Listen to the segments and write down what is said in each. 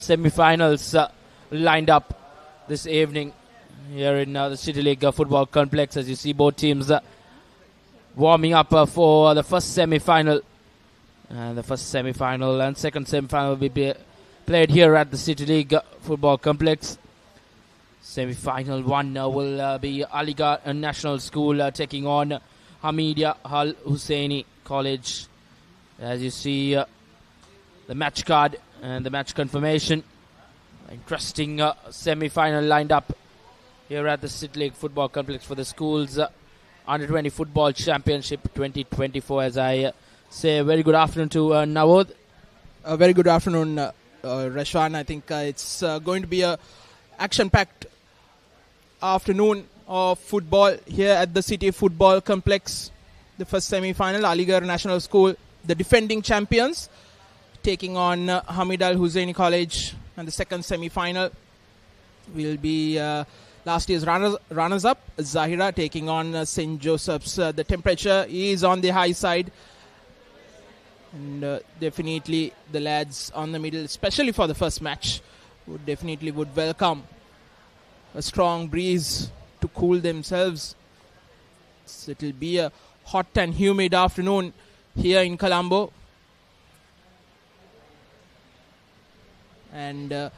semi-finals lined up this evening here in the City League Football Complex. As you see, both teams warming up for the first semi-final. The first semi-final and second semi-final will be played here at the City League Football Complex. Semi-final one will be Alighar National School taking on Hameed Husseinie College. As you see, the match card and the match confirmation. Interesting semi-final lined up here at the City League Football Complex for the schools Under-20 Football Championship 2024. As I say, a very good afternoon to Nawod. A very good afternoon, Rashwan. I think it's going to be a action-packed afternoon of football here at the City Football Complex. The first semi-final, Alighar National School, the defending champions, taking on Hameed Husseinie College. And the second semi-final will be last year's runners-up, Zahira, taking on St. Joseph's. The temperature is on the high side. And definitely the lads on the middle, especially for the first match, would welcome a strong breeze to cool themselves. So it will be a hot and humid afternoon here in Colombo. And it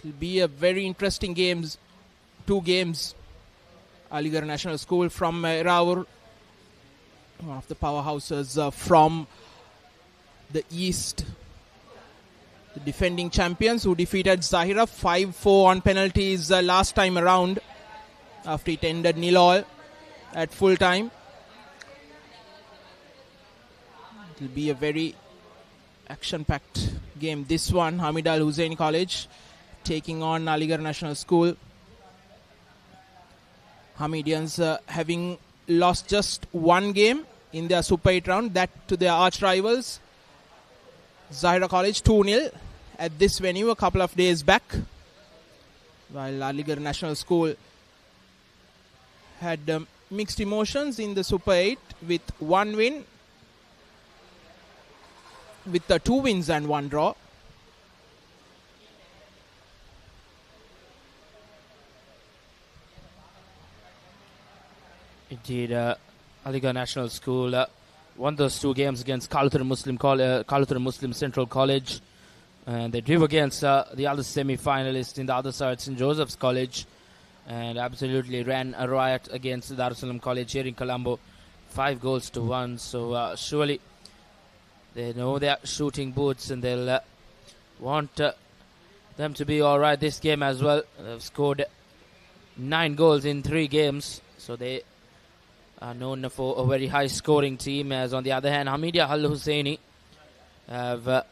will be a very interesting games. Two games. Alighar National School from Raur, one of the powerhouses from the east. The defending champions who defeated Zahira 5-4 on penalties last time around after it ended 0-0 at full time. It will be a very action-packed game. This one, Hameed Husseinie College taking on Alighar National School. Hamedians having lost just one game in their Super 8 round, that to their arch rivals Zahira College 2-0 at this venue a couple of days back, while Alighar National School had mixed emotions in the Super 8 with one win, with the 2 wins and 1 draw. Indeed, Alighar National School won those 2 games against Kaluthur Muslim Central College, and they drew against the other semi-finalist in the other side, St. Joseph's College, and absolutely ran a riot against Darussalam College here in Colombo, 5-1. So surely they know their shooting boots, and they'll want them to be all right this game as well. They've scored 9 goals in 3 games, so they are known for a very high scoring team. As on the other hand, Hameed Husseinie have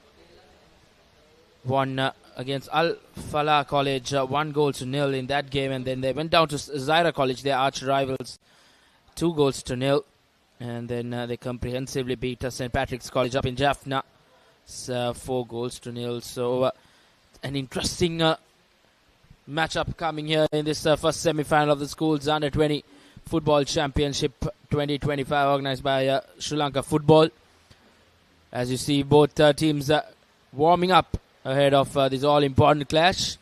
won against Al Falah College 1-0 in that game, and then they went down to Zahira College, their arch rivals, 2-0, and then they comprehensively beat St. Patrick's College up in Jaffna 4-0. So an interesting matchup coming here in this first semi-final of the school's Under-20 Football Championship 2025, organized by Sri Lanka Football. As you see, both teams warming up ahead of this all-important clash.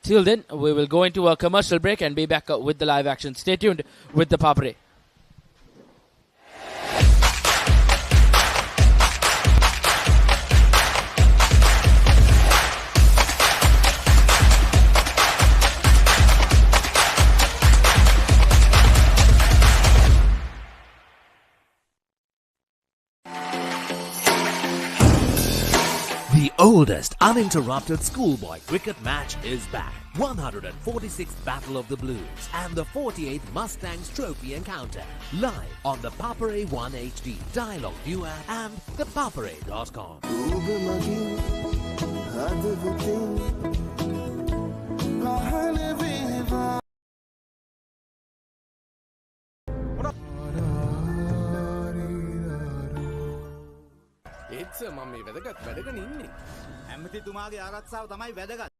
Till then, we will go into a commercial break and be back with the live action. Stay tuned with the Papare. The oldest uninterrupted schoolboy cricket match is back. 146th Battle of the Blues and the 48th Mustangs Trophy Encounter. Live on the Papare 1 HD, Dialogue Viewer and thepapare.com. ඒත්ස මම මේ වැදගත් වැඩගෙන ඉන්නේ. ඇමතිතුමාගේ ආරක්ෂාව තමයි වැදගත්.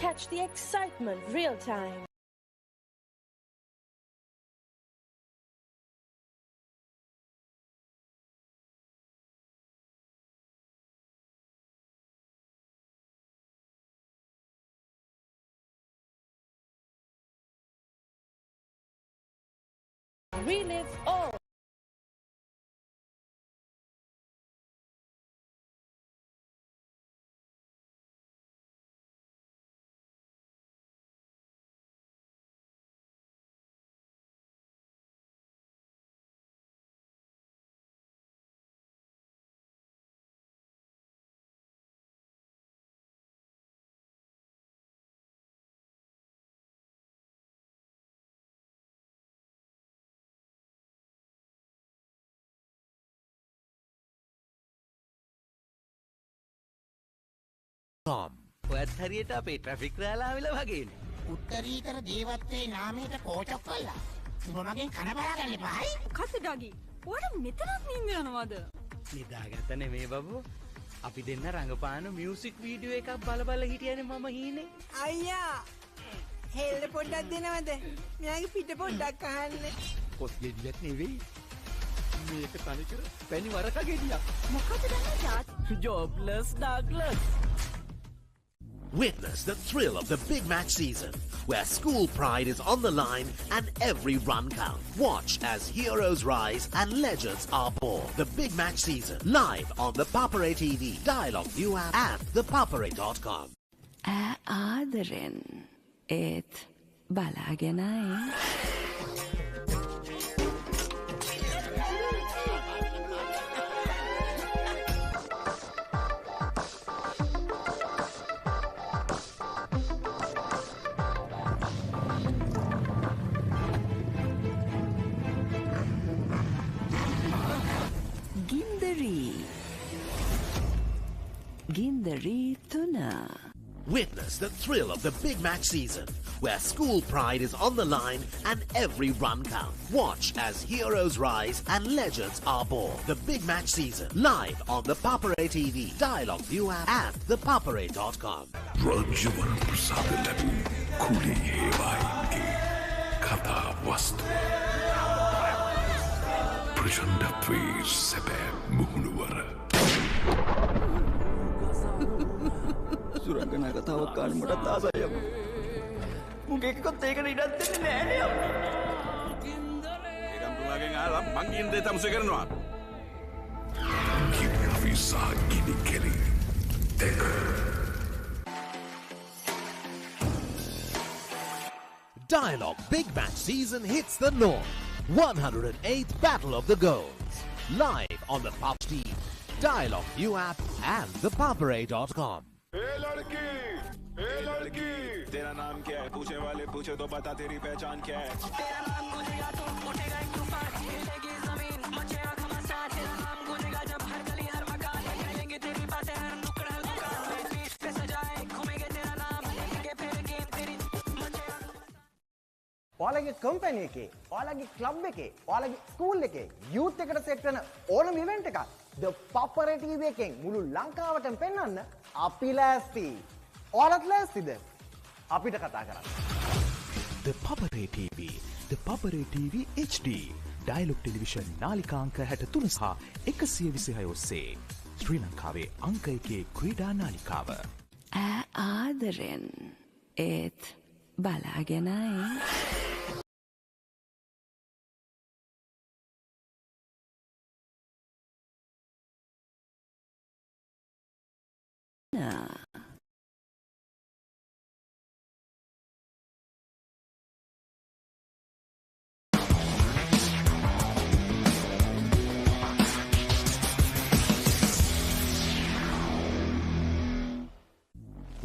Catch the excitement real time. Relive all. ඔයත් හරියට අපේ ට්‍රැෆික් රෑලාවිල වගේනේ. උත්තරීතර දේවත්වයේ නාමයට කෝචක් කළා. උඹ මගෙන් කන බලාගන්න එපායි. කස ඩගි. ඔයාලා මෙතනත් නින්ද යනවද? නිදාගත්ත නෙමේ බබු. අපි දෙන්න රංගපාන මියුසික් වීඩියෝ එකක් බල හිටියනේ මම හීනේ. අයියා. හෙල්ල පොඩ්ඩක් දෙනවද? මෙයාගේ පිට පොඩ්ඩක් අහන්න. පොත් ගෙඩියක් නෙවෙයි. මේක තනිකර පැණි වරක ගෙඩියක්. මොකද දැන් ජොබ්ලස් Douglas. Witness the thrill of the big match season, where school pride is on the line and every run counts. Watch as heroes rise and legends are born. The big match season, live on the Papare TV, Dialogue View app and thepapare.com. ආදරෙන් ඒත් බලාගෙනයි. Gindari Tuna. Witness the thrill of the big match season, where school pride is on the line and every run counts. Watch as heroes rise and legends are born. The big match season, live on the Papare TV, Dialogue View app and thepapare.com. Rajavan Prasad Labu Kuli Hewaike Kata Vastu Prachandatve Sebe Muhunuwara සුරංගනා කතාවක් කාලෙ මටත් ආසයි අම්මා. මුගේ එකකොත් ඒකට ඉඩක් දෙන්නේ නෑනේ අම්මා. ඒකම් තුමාගෙන් අහලා මං කියන දේ තමසෙ කරනවා. Visa Gini Kelly Deck. Dialogue Big Match season hits the north. 108th Battle of the Goals. Live on the Pop TV, Dialogue View app and thepapare.com. लड़की तेरा नाम क्या है पूछे वाले पूछे तो बता तेरी पहचान क्या है तेरा नाम गूंजेगा तो उठेगा एक तूफान हिलेगी जमीन मचेगा घमासान तेरा नाम गूंजेगा जब हर गली हर मकान हिलेंगे तेरी बातें हर नुक्कड़ हर दुकान में बीच पे सजाए घूमेंगे तेरा नाम लेंगे फिर गेम तेरी मचेगा ඔයාලගේ කම්පැනි එකේ, ඔයාලගේ ක්ලබ් එකේ, ඔයාලගේ ස්කූල් එකේ යූත් එකට සෙට් කරන ඕනම ඉවෙන්ට් එකක් The Papare TV එකෙන් මුළු ලංකාවටම පෙන්වන්න අපි ලෑස්ති. ඔයාලත් ලෑස්තිද? අපිට කතා කරන්න. The Papare TV, The Papare TV HD, Dialogue Television නාලිකාංක 63 සහ 126 ඔස්සේ ශ්‍රී ලංකාවේ අංක 1 ක්‍රීඩා නාලිකාව. ආදරෙන් ඒත් බලාගෙනයි.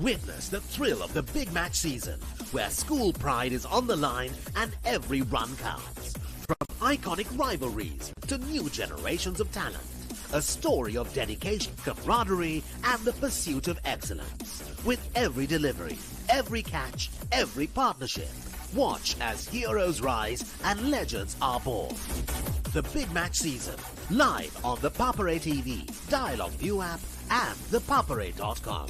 Witness the thrill of the big match season, where school pride is on the line and every run counts. From iconic rivalries to new generations of talent, a story of dedication, camaraderie, and the pursuit of excellence. With every delivery, every catch, every partnership, watch as heroes rise and legends are born. The big match season, live on the Papare TV, Dialogue View app, and thepapare.com.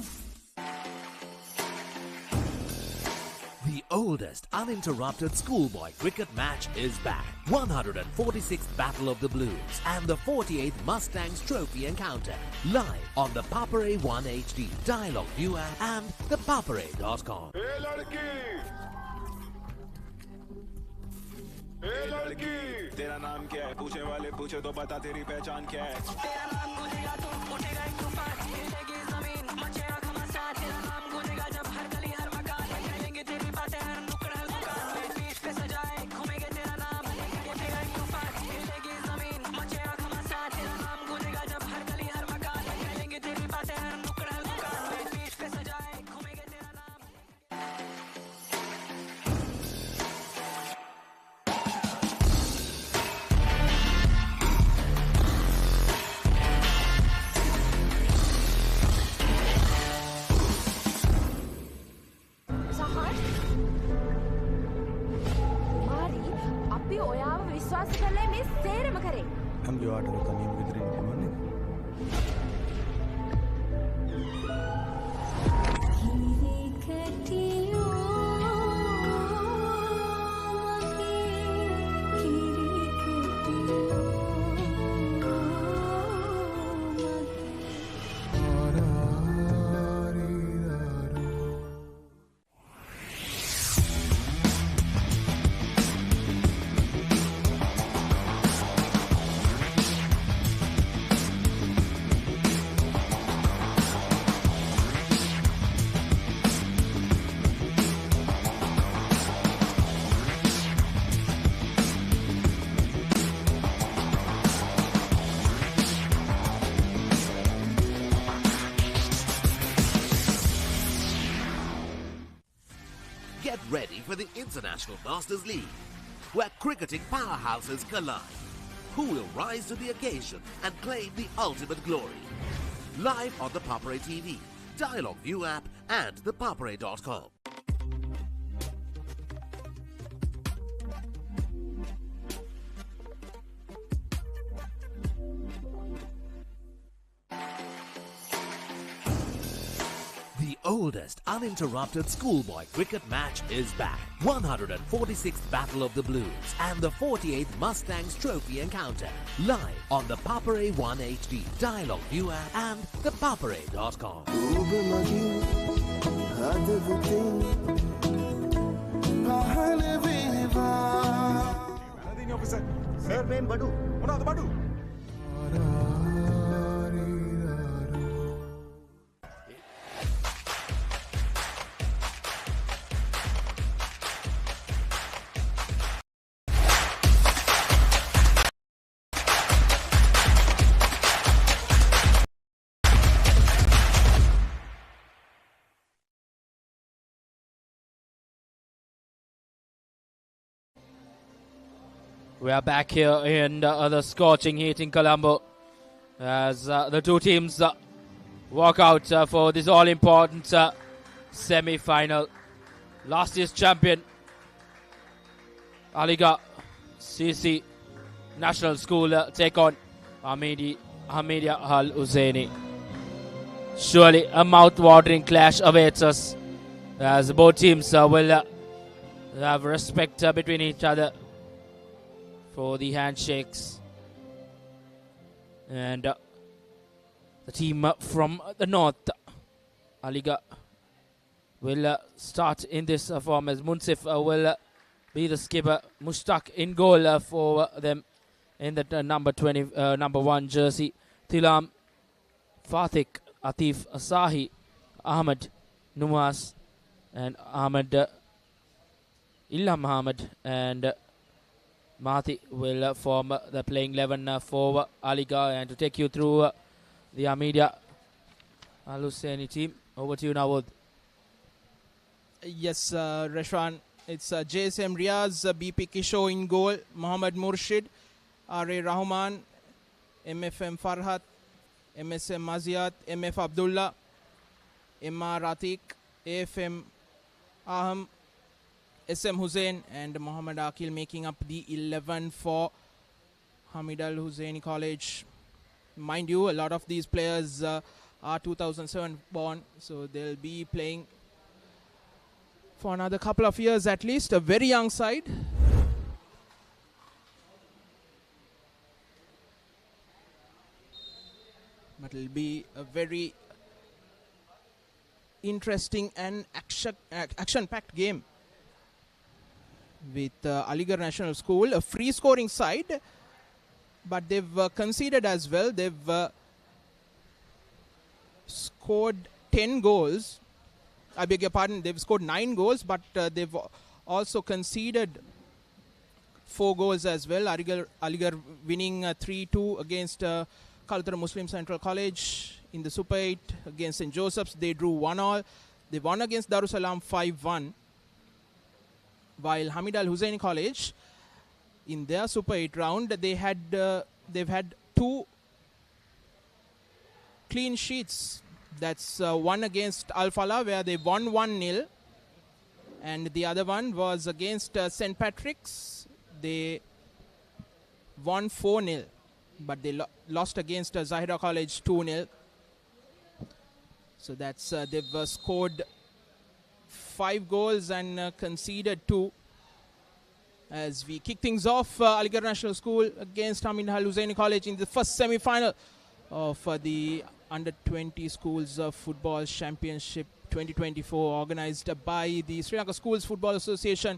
oldest uninterrupted schoolboy cricket match is back. 146th Battle of the Blues and the 48th Mustangs Trophy encounter. Live on the Papare 1 HD, Dialogue View app and thepapare.com. तेरा नाम क्या है पूछे वाले पूछे तो बता तेरी पहचान क्या है तेरा नाम गूंजेगा तो उठेगा एक तूफान हिलेगी जमीन मचेगा घमासान तेरा नाम गूंजेगा जब हर गली हर मकान करेंगे तेरी बातें हर नुक्कड़ हर दुकान में पीठ पे सजाए घूमेंगे तेरा नाम उठेगा एक तूफान हिलेगी जमीन मचेगा घमासान तेरा नाम गूंजेगा जब हर गली हर मकान करेंगे तेरी बातें हर नुक्कड़ हर दुकान में पीठ पे सजाए घूमेंगे तेरा नाम I'm your order coming with the morning. Get ready for the International Masters League, where cricketing powerhouses collide. Who will rise to the occasion and claim the ultimate glory? Live on the Papare TV, Dialogue View app and thepapare.com. The oldest uninterrupted schoolboy cricket match is back. 146th Battle of the Blues and the 48th Mustangs Trophy encounter. Live on the Papare 1 HD, Dialogue View app and thepapare.com. Sir, name Badu. What the Badu? We are back here in the scorching heat in Colombo as the two teams walk out for this all-important semi-final. Last year's champion, Alighar CC National School take on Hameed Al Husseinie. Surely a mouth-watering clash awaits us as both teams will have respect between each other for the handshakes. And the team from the north, Alighar, will start in this form as Munsif will be the skipper. Mushtaq in goal for them in the number 1 jersey. Thilam, Fatik, Atif, Asahi, Ahmed, Numas, and Ahmed, Ilham Ahmed, and Mahdi will form the playing 11 for Alighar. And to take you through the Hameed Al Husseinie team, over to you now, Wood. Yes, Reshwan, it's JSM Riaz, BP Kishore in goal, Mohammad Murshid, R.A. Rahman, MFM Farhat, MSM Maziat, MF Abdullah, Emma Ratik, AFM Aham, SM Hussain, and Muhammad Akil making up the 11 for Hameed Al Husseinie College. Mind you, a lot of these players are 2007 born, so they'll be playing for another couple of years at least. A very young side. But it'll be a very interesting and action-packed game with Alighar National School, a free scoring side, but they've conceded as well. They've scored 10 goals. I beg your pardon, they've scored 9 goals, but they've also conceded 4 goals as well. Alighar winning 3-2 against Kalutara Muslim Central College in the Super 8 against St. Joseph's. They drew 1-1. They won against Darussalam 5-1. While Hameed Husseinie College, in their Super 8 round, they've had 2 clean sheets. That's one against Al Falah, where they won 1-0, and the other one was against St. Patrick's. They won 4-0, but they lost against Zahira College 2-0. So that's they've scored 5 goals and conceded 2. As we kick things off, Alighar National School against Hameed Husseinie College in the first semi-final of the Under-20 Schools Football Championship 2024, organized by the Sri Lanka Schools Football Association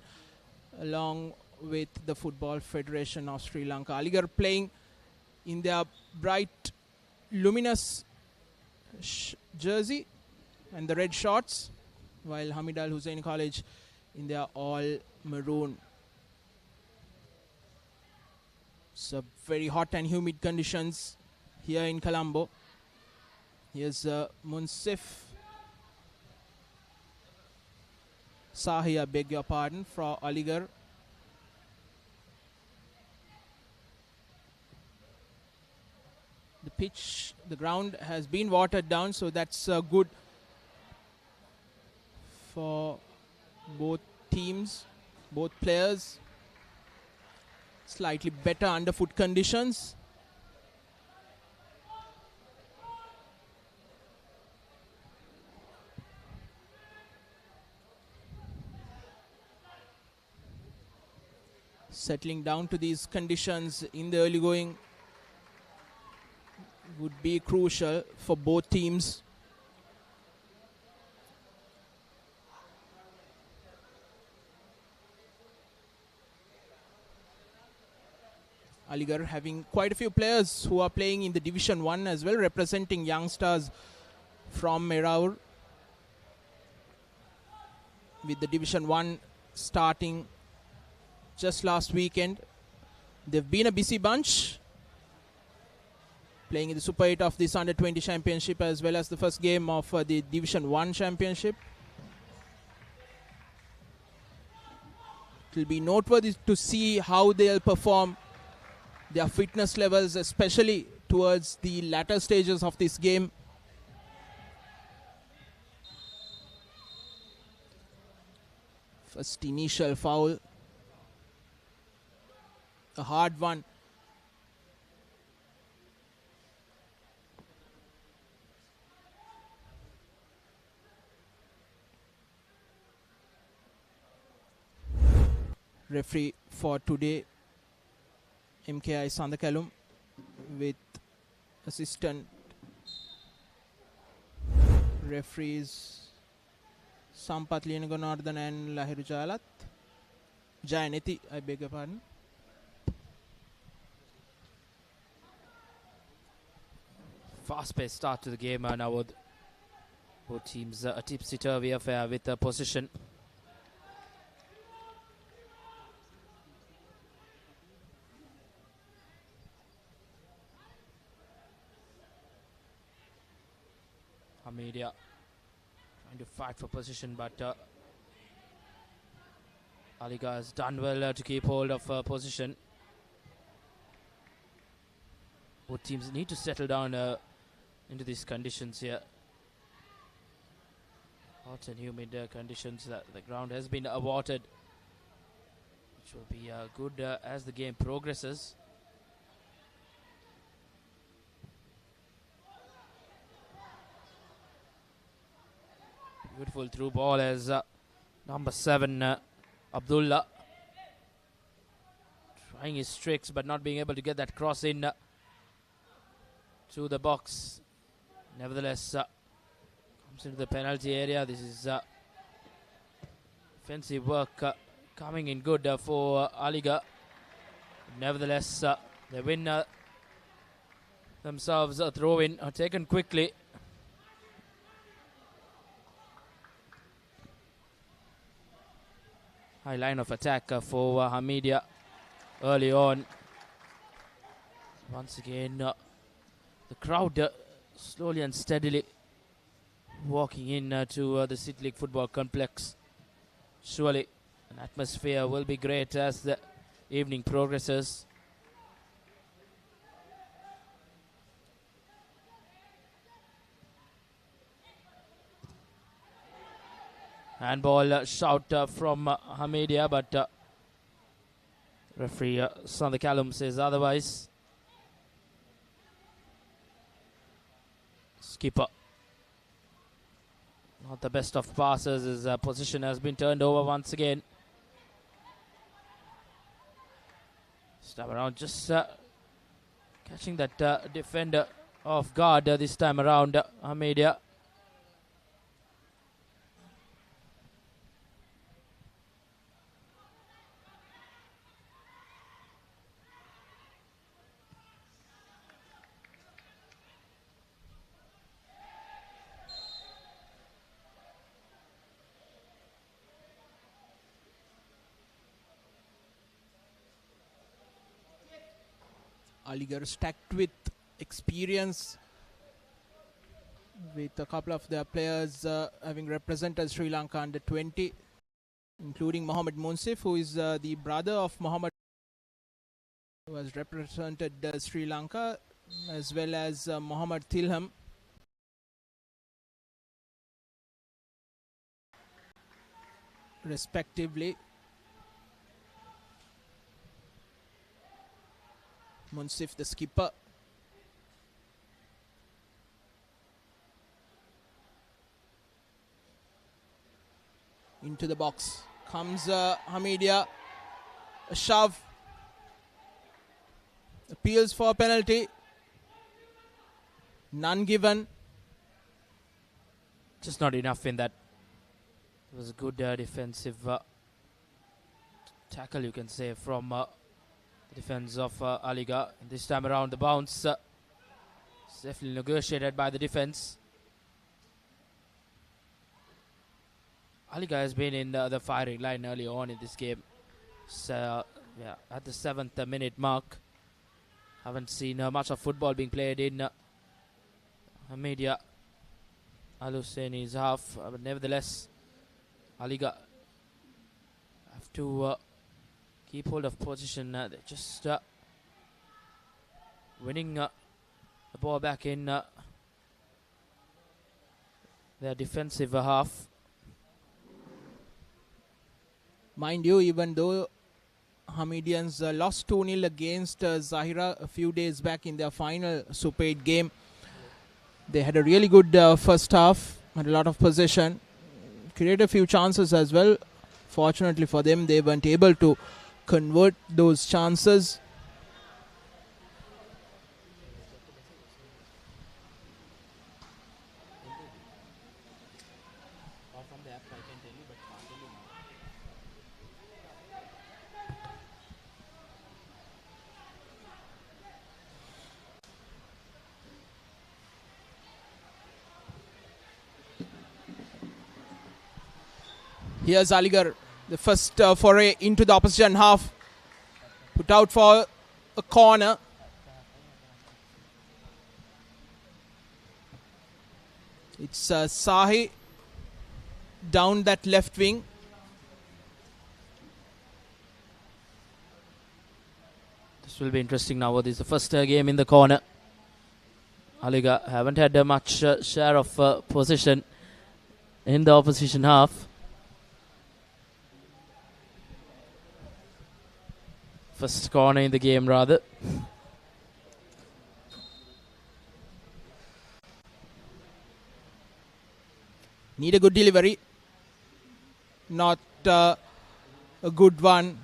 along with the Football Federation of Sri Lanka. Alighar playing in their bright, luminous jersey and the red shorts, while Hameed Husseinie College in their all maroon. So very hot and humid conditions here in Colombo. Here's Munsif Sahi, I beg your pardon, for Alighar. The pitch, the ground has been watered down, so that's good for both teams, both players. Slightly better underfoot conditions. Settling down to these conditions in the early going would be crucial for both teams. Alighar having quite a few players who are playing in the Division 1 as well, representing youngsters from Meraur, with the Division 1 starting just last weekend. They've been a busy bunch, playing in the Super 8 of this Under-20 Championship as well as the first game of the Division 1 Championship. It will be noteworthy to see how they'll perform, their fitness levels, especially towards the latter stages of this game. First initial foul, a hard one. Referee for today, MKI Sandakalum, with assistant referees Sampath Lienagonardhan and Lahiru Jayaneti, I beg your pardon. Fast-paced start to the game now with both teams a tipsy-turvy affair with the possession. Hameed trying to fight for position, but Alighar has done well to keep hold of position. Both teams need to settle down into these conditions here. Hot and humid conditions. The ground has been watered, which will be good as the game progresses. Beautiful through ball as Number 7, Abdullah. Trying his tricks but not being able to get that cross in to the box. Nevertheless, comes into the penalty area. This is defensive work coming in good for Alighar. Nevertheless, they win themselves a throw-in, taken quickly. High line of attack for Hameed early on. Once again, the crowd slowly and steadily walking in to the City League Football Complex. Surely an atmosphere will be great as the evening progresses. Handball shout from Hameed, but referee Sander Callum says otherwise. Skipper, not the best of passes. His position has been turned over once again. This time around, just catching that defender off guard this time around, Hameed. Alighar stacked with experience, with a couple of their players having represented Sri Lanka under 20, including Mohammad Munsif, who is the brother of Mohammad, who has represented Sri Lanka, as well as Mohammad Tilham. Respectively. Munsif, the skipper. Into the box comes Hameed. A shove. Appeals for a penalty. None given. Just not enough in that. It was a good defensive tackle, you can say, from the defense of Alighar. This time around, the bounce definitely negotiated by the defense. Alighar has been in the firing line early on in this game. So, yeah, at the 7th minute mark. Haven't seen much of football being played in Hameed Al-Husseinie's half. But nevertheless, Alighar have to keep hold of position. They're just winning the ball back in their defensive half. Mind you, even though Hamedians lost 2-0 against Zahira a few days back in their final Super 8 game, they had a really good first half, had a lot of possession, created a few chances as well. Fortunately for them, they weren't able to convert those chances. Here's Alighar, the first foray into the opposition half. Put out for a corner. It's Sahi down that left wing. This will be interesting now. This is the first game in the corner. Alighar haven't had much share of possession in the opposition half. First corner in the game, rather. Need a good delivery. not a good one.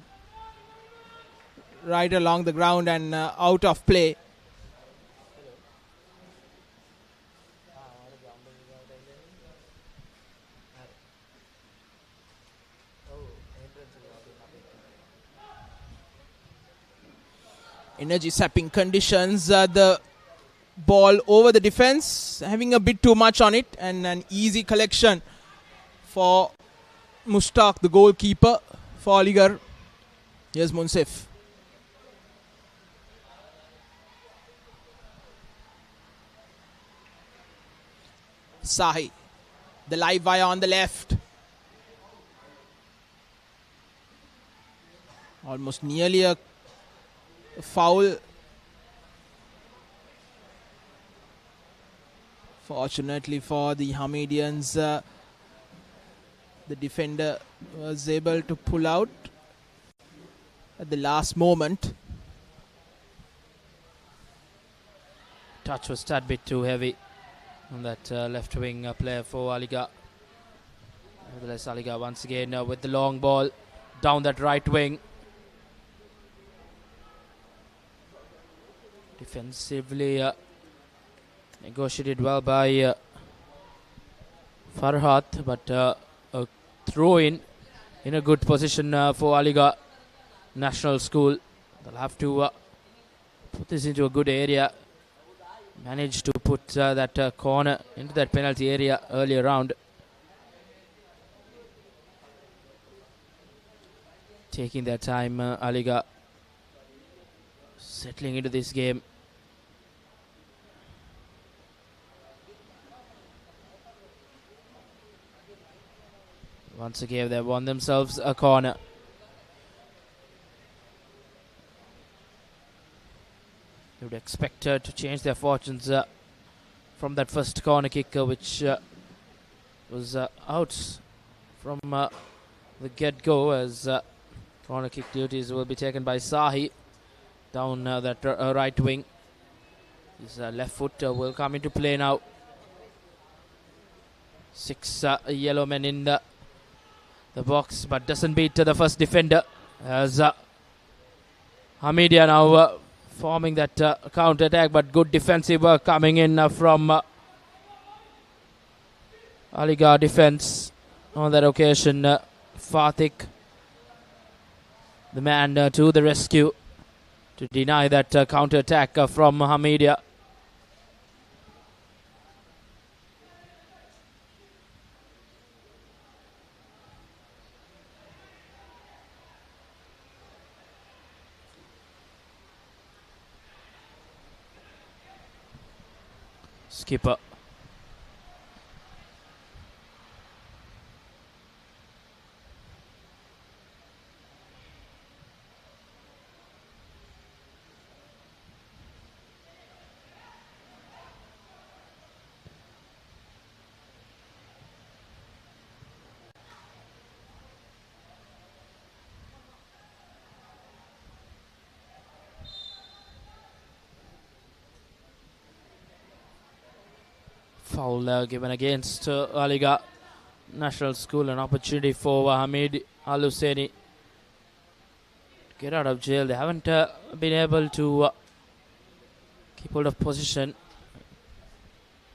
Right along the ground and out of play. Energy sapping conditions. The ball over the defense, having a bit too much on it, and an easy collection for Mushtaq, the goalkeeper for Alighar. Here's Munsif. Sahi, the live wire on the left. Almost nearly a foul. Fortunately for the Hamedians, the defender was able to pull out at the last moment. Touch was a tad bit too heavy on that left wing player for Alighar. Nevertheless, Alighar once again with the long ball down that right wing. Defensively negotiated well by Farhat, but a throw in a good position for Alighar National School. They'll have to put this into a good area. Managed to put that corner into that penalty area earlier round. Taking their time, Alighar settling into this game. Once again, they've won themselves a corner. You would expect to change their fortunes from that first corner kick, which was out from the get-go, as corner kick duties will be taken by Sahi down that right wing. His left foot will come into play now. 6 yellow men in the box, but doesn't beat the first defender, as Hameed now forming that counter attack, but good defensive work coming in from Alighar defense on that occasion. Fatik, the man to the rescue to deny that counter attack from Hameed. Skipper. Foul given against Alighar National School. An opportunity for Hameed Al-Husseinie to get out of jail. They haven't been able to keep hold of position.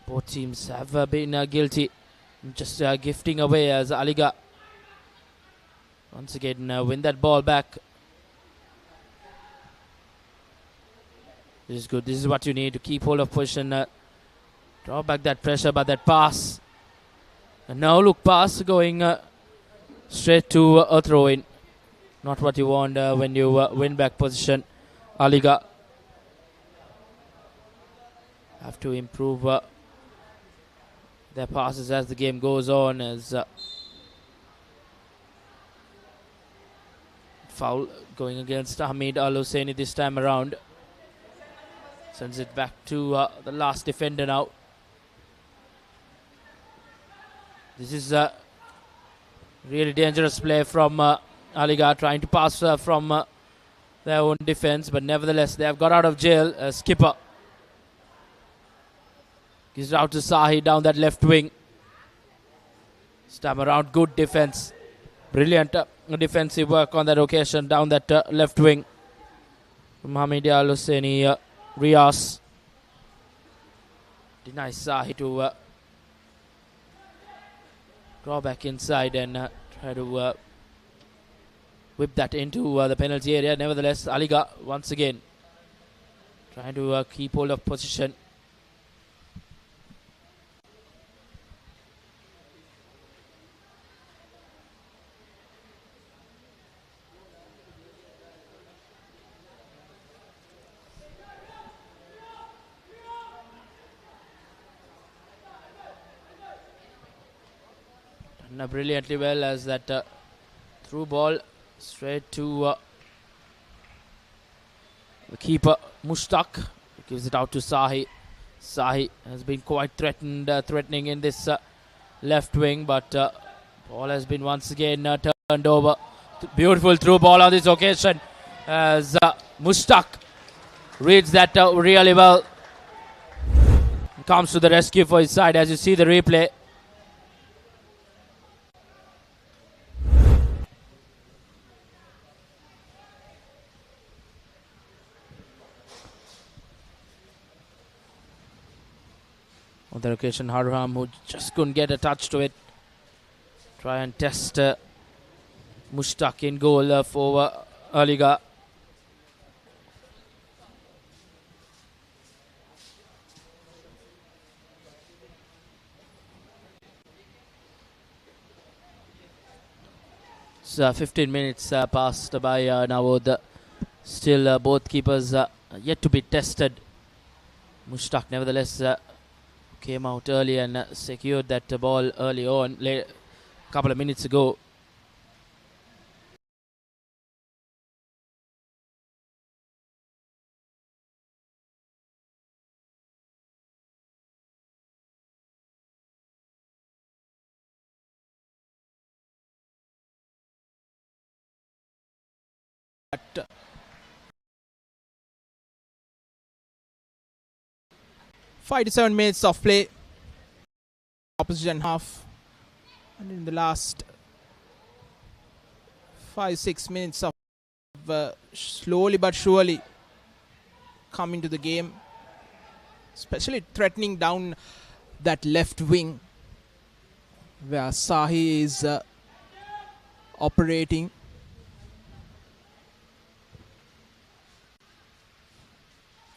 Both teams have been guilty, just gifting away, as Alighar once again win that ball back. This is good. This is what you need to keep hold of position. Draw back that pressure, but that pass. And now look, pass going straight to a throw-in. Not what you want when you win back position. Alighar have to improve their passes as the game goes on, as foul going against Hameed Al-Husseinie this time around. Sends it back to the last defender now. This is a really dangerous play from Alighar, trying to pass from their own defense, but nevertheless they have got out of jail. Skipper gives it out to Sahi down that left wing. This time around, good defense Brilliant defensive work on that occasion down that left wing from Hameed Husseinie. Riaz denies Sahi to draw back inside and try to whip that into the penalty area. Nevertheless, Alighar once again trying to keep hold of position. Done brilliantly well as that through ball straight to the keeper Mushtaq. Gives it out to Sahi. Sahi has been quite threatening in this left wing, but ball has been once again turned over. Beautiful through ball on this occasion as Mushtaq reads that really well. Comes to the rescue for his side as you see the replay. On that occasion, Harham, who just couldn't get a touch to it. Try and test Mushtaq in goal for Alighar. So 15 minutes passed by now. Still both keepers yet to be tested. Mushtaq nevertheless came out early and secured that ball early on, a couple of minutes ago. But 5 to 7 minutes of play, opposition half, and in the last 5-6 minutes of slowly but surely coming to the game, especially threatening down that left wing where Sahi is operating.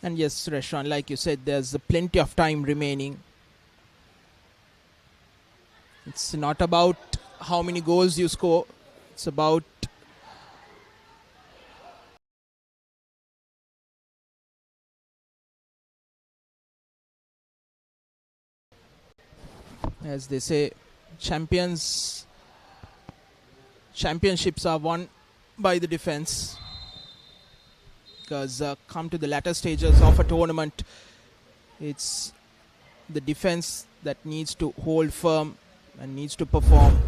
And yes, Reshwan, like you said, there's plenty of time remaining. It's not about how many goals you score. It's about as they say, championships are won by the defense. Because come to the latter stages of a tournament, it's the defense that needs to hold firm and needs to perform.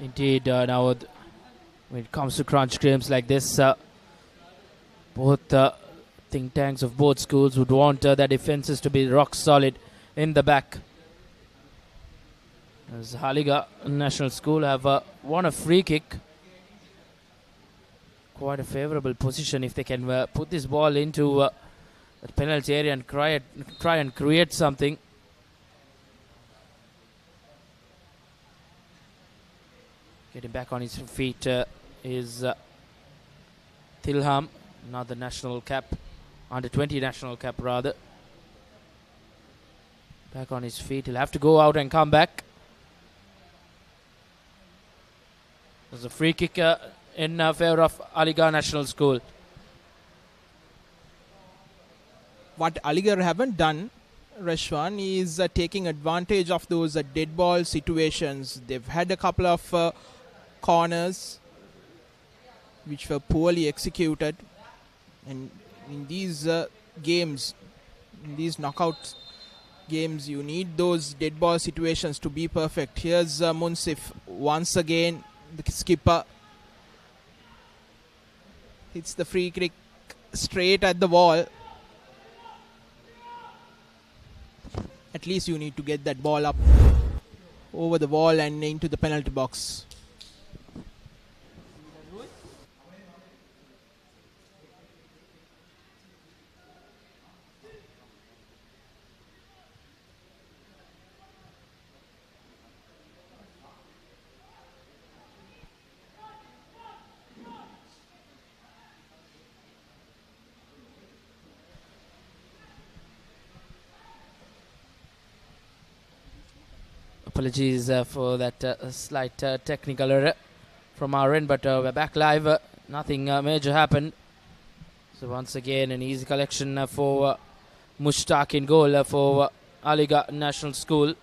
Indeed, now when it comes to crunch games like this, both think tanks of both schools would want their defenses to be rock solid in the back. As Alighar National School have won a free kick. Quite a favourable position if they can put this ball into the penalty area and try and create something. Getting back on his feet is Tilham, another national cap, under 20 national cap rather. Back on his feet, he'll have to go out and come back. There's a free kick in favour of Alighar National School. What Alighar haven't done, Reshwan, is taking advantage of those dead ball situations. They've had a couple of corners which were poorly executed, and in these games, in these knockout games, you need those dead ball situations to be perfect. Here's Munsif once again, the skipper hits the free kick straight at the wall. At least you need to get that ball up. over the wall and into the penalty box. Apologies for that slight technical error from our end, but we're back live. Nothing major happened. So once again, an easy collection for Mushtaq in goal for Alighar National School.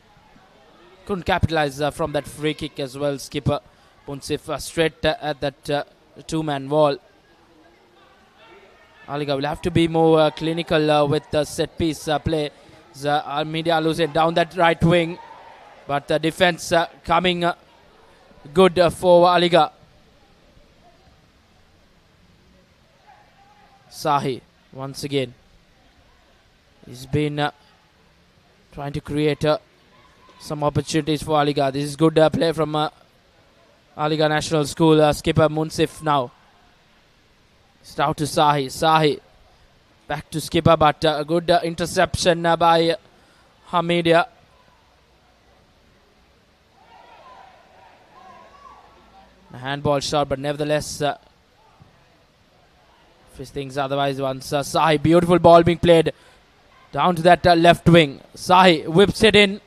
Couldn't capitalize from that free kick as well. Skipper Munsif straight at that two-man wall. Alighar will have to be more clinical with the set-piece play. Hameed Al-Hussein down that right wing. But the defense coming good for Alighar. Sahi once again. He's been trying to create some opportunities for Alighar. This is good play from Alighar National School. Skipper Munsif now. It's out to Sahi. Sahi back to Skipper, but a good interception by Hameed. A handball shot, but nevertheless, if things otherwise once Sahi, beautiful ball being played down to that left wing. Sahi whips it in.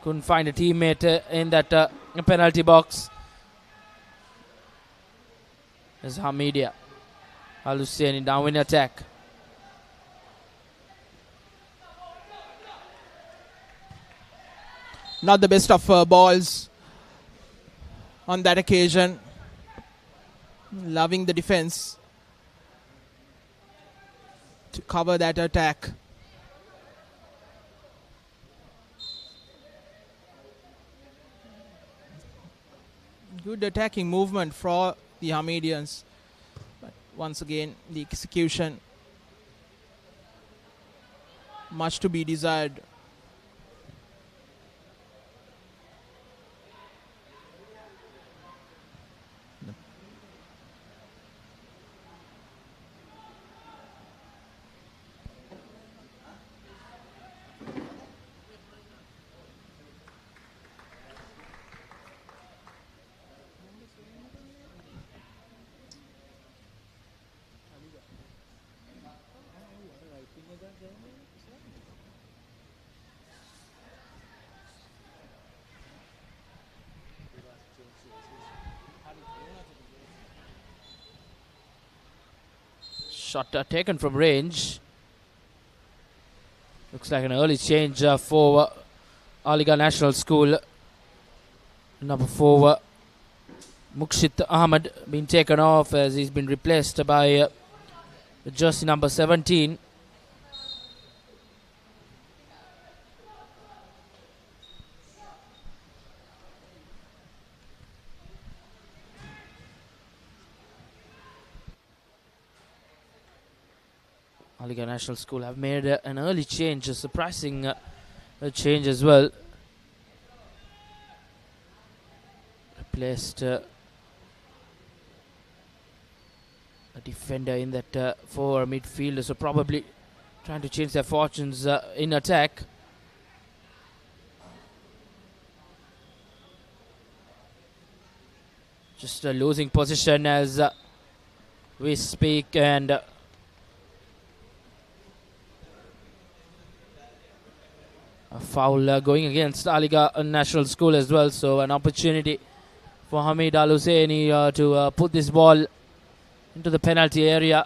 Couldn't find a teammate in that penalty box. There's Hameed Al-Husseini down in attack. Not the best of balls on that occasion. Loving the defense to cover that attack. Good attacking movement for the Hamedians. But once again, the execution much to be desired. Shot taken from range. Looks like an early change for Alighar National School. Number 4, Mukshit Ahmed, been taken off as he's been replaced by jersey number 17. Alighar National School have made an early change, a surprising change as well. Replaced a defender in that for midfielder, so probably trying to change their fortunes in attack. Just losing position as we speak, and a foul going against Alighar National School as well. So an opportunity for Hameed Al-Husseini to put this ball into the penalty area.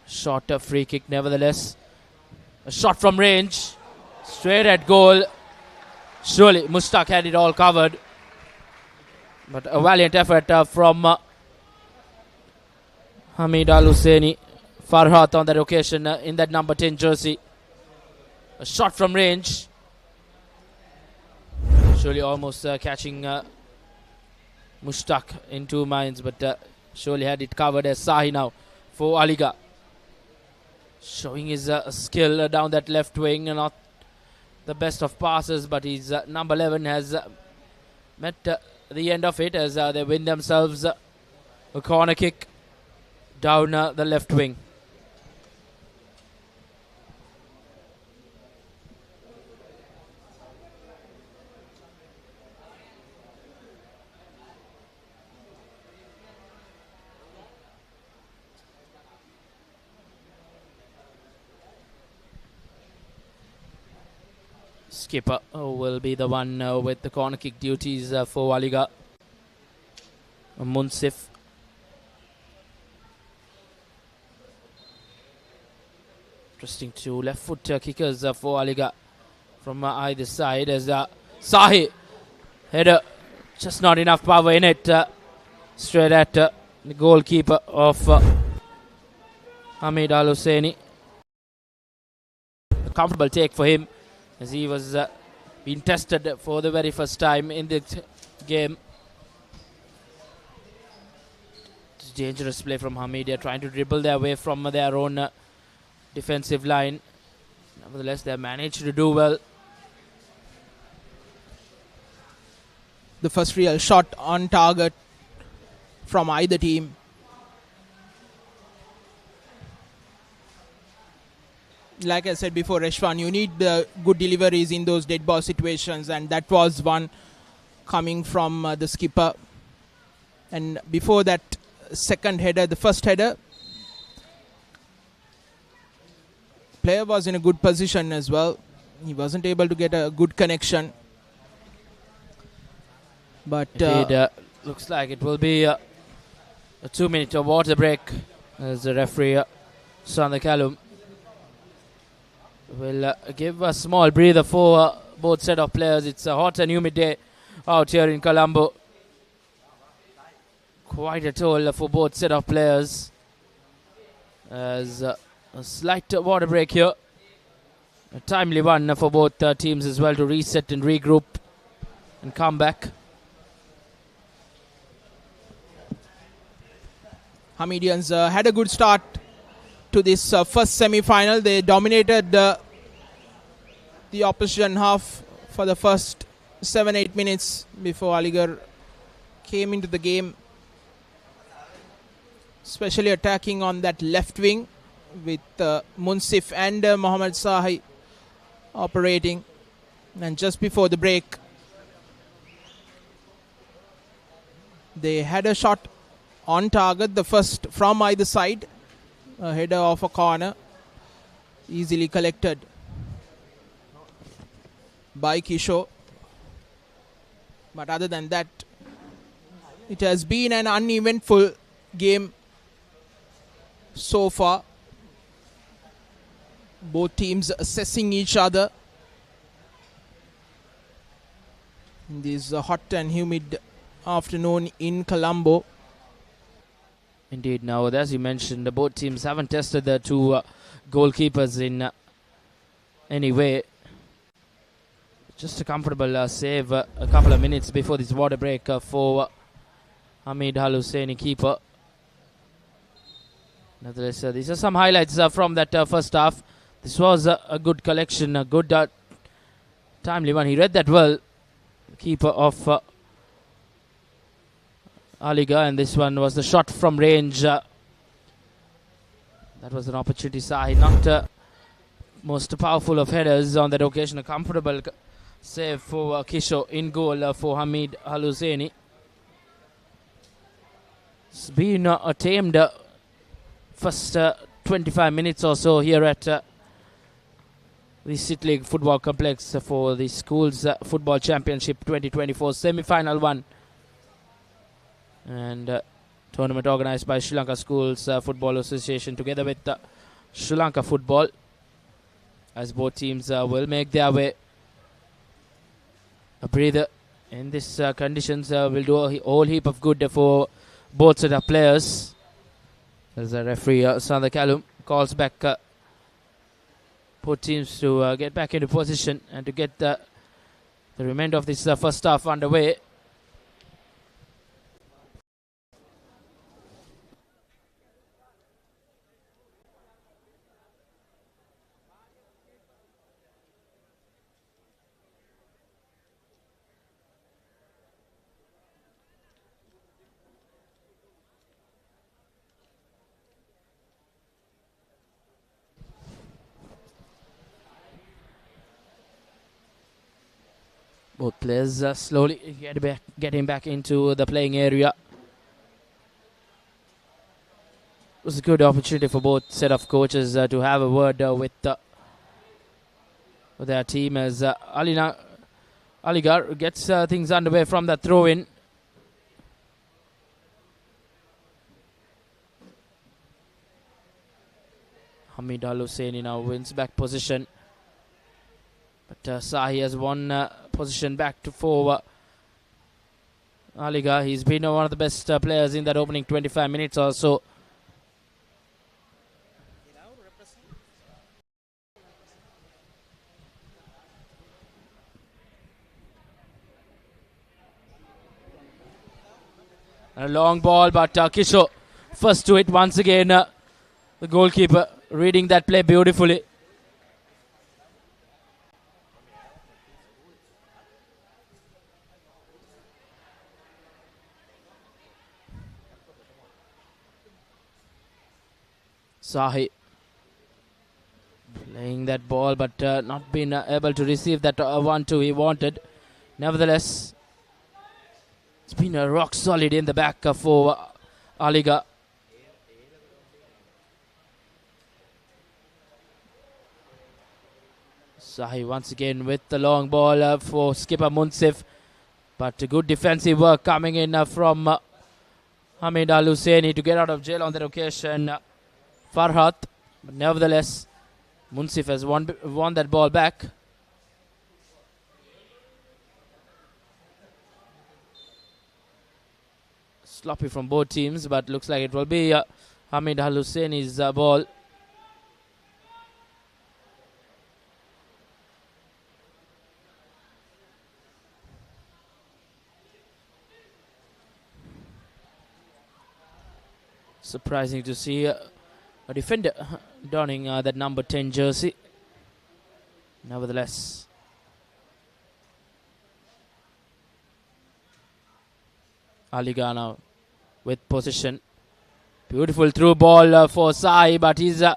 Short free kick nevertheless. A shot from range. Straight at goal. Surely Mushtaq had it all covered. But a valiant effort from Hameed Al-Husseini. Farhat on that occasion in that number 10 jersey. A shot from range. Surely almost catching Mushtaq in 2 minds, but surely had it covered as Sahi now for Alighar. showing his skill down that left wing. Not the best of passes, but his number 11 has met the end of it as they win themselves a corner kick down the left wing. Skipper will be the one with the corner kick duties for Alighar. Munsif. Interesting two left foot kickers for Alighar from either side as Sahi header, just not enough power in it, straight at the goalkeeper of Hameed Al Husseinie. A comfortable take for him as he was being tested for the very first time in the game. It's dangerous play from Hameed. They're trying to dribble their way from their own defensive line. Nevertheless, they managed to do well. The first real shot on target from either team. Like I said before, Reshwan, you need good deliveries in those dead ball situations, and that was one coming from the skipper. And before that second header, the first header, player was in a good position as well. He wasn't able to get a good connection. But Indeed, looks like it will be a 2-minute water break as the referee, Sandha Callum, will give a small breather for both set of players. It's a hot and humid day out here in Colombo. Quite a toll for both set of players. As a slight water break here. A timely one for both teams as well to reset and regroup and come back. Hamedians had a good start to this first semi-final. They dominated the opposition half for the first 7-8 minutes before Alighar came into the game, especially attacking on that left wing with Munsif and Mohammad Sahi operating. And just before the break, they had a shot on target, the first from either side. A header off a corner, easily collected by Kishore. But other than that, it has been an uneventful game so far. Both teams assessing each other in this hot and humid afternoon in Colombo. Indeed, now as you mentioned, both teams haven't tested the two goalkeepers in any way. Just a comfortable save a couple of minutes before this water break for Hameed Al Husseinie keeper. Nevertheless, these are some highlights from that first half. This was a good collection, a good timely one. He read that well, the keeper of Alighar, and this one was the shot from range. That was an opportunity. Sahi not most powerful of headers on that occasion. A comfortable save for Kishore in goal for Hameed Al Husseinie. It's been a tamed first 25 minutes or so here at the City League Football Complex for the Schools Football Championship 2024 semi-final one. And tournament organised by Sri Lanka Schools Football Association together with Sri Lanka Football, as both teams will make their way. A breather in these conditions will do a whole heap of good for both set of players, as the referee Sandha Callum calls back both teams to get back into position and to get the remainder of this first half underway. Both players slowly getting back into the playing area. It was a good opportunity for both set of coaches to have a word with their team as Alighar gets things underway from the throw-in. Hameed Husseinie now wins back position. But Sahi has won position back to for Alighar. He's been one of the best players in that opening 25 minutes or so. A long ball, but Kishore first to it once again. The goalkeeper reading that play beautifully. Sahi playing that ball, but not been able to receive that 1-2 he wanted. Nevertheless, it's been a rock solid in the back for Alighar. Sahi once again with the long ball for skipper Munsif, but good defensive work coming in from Hameed Husseinie to get out of jail on that occasion. Farhat, but nevertheless, Munsif has won that ball back. Sloppy from both teams, but looks like it will be Hameed Husseinie's ball. Surprising to see a defender donning that number 10 jersey. Nevertheless, Alighar now with possession. Beautiful through ball for Sai, but he's a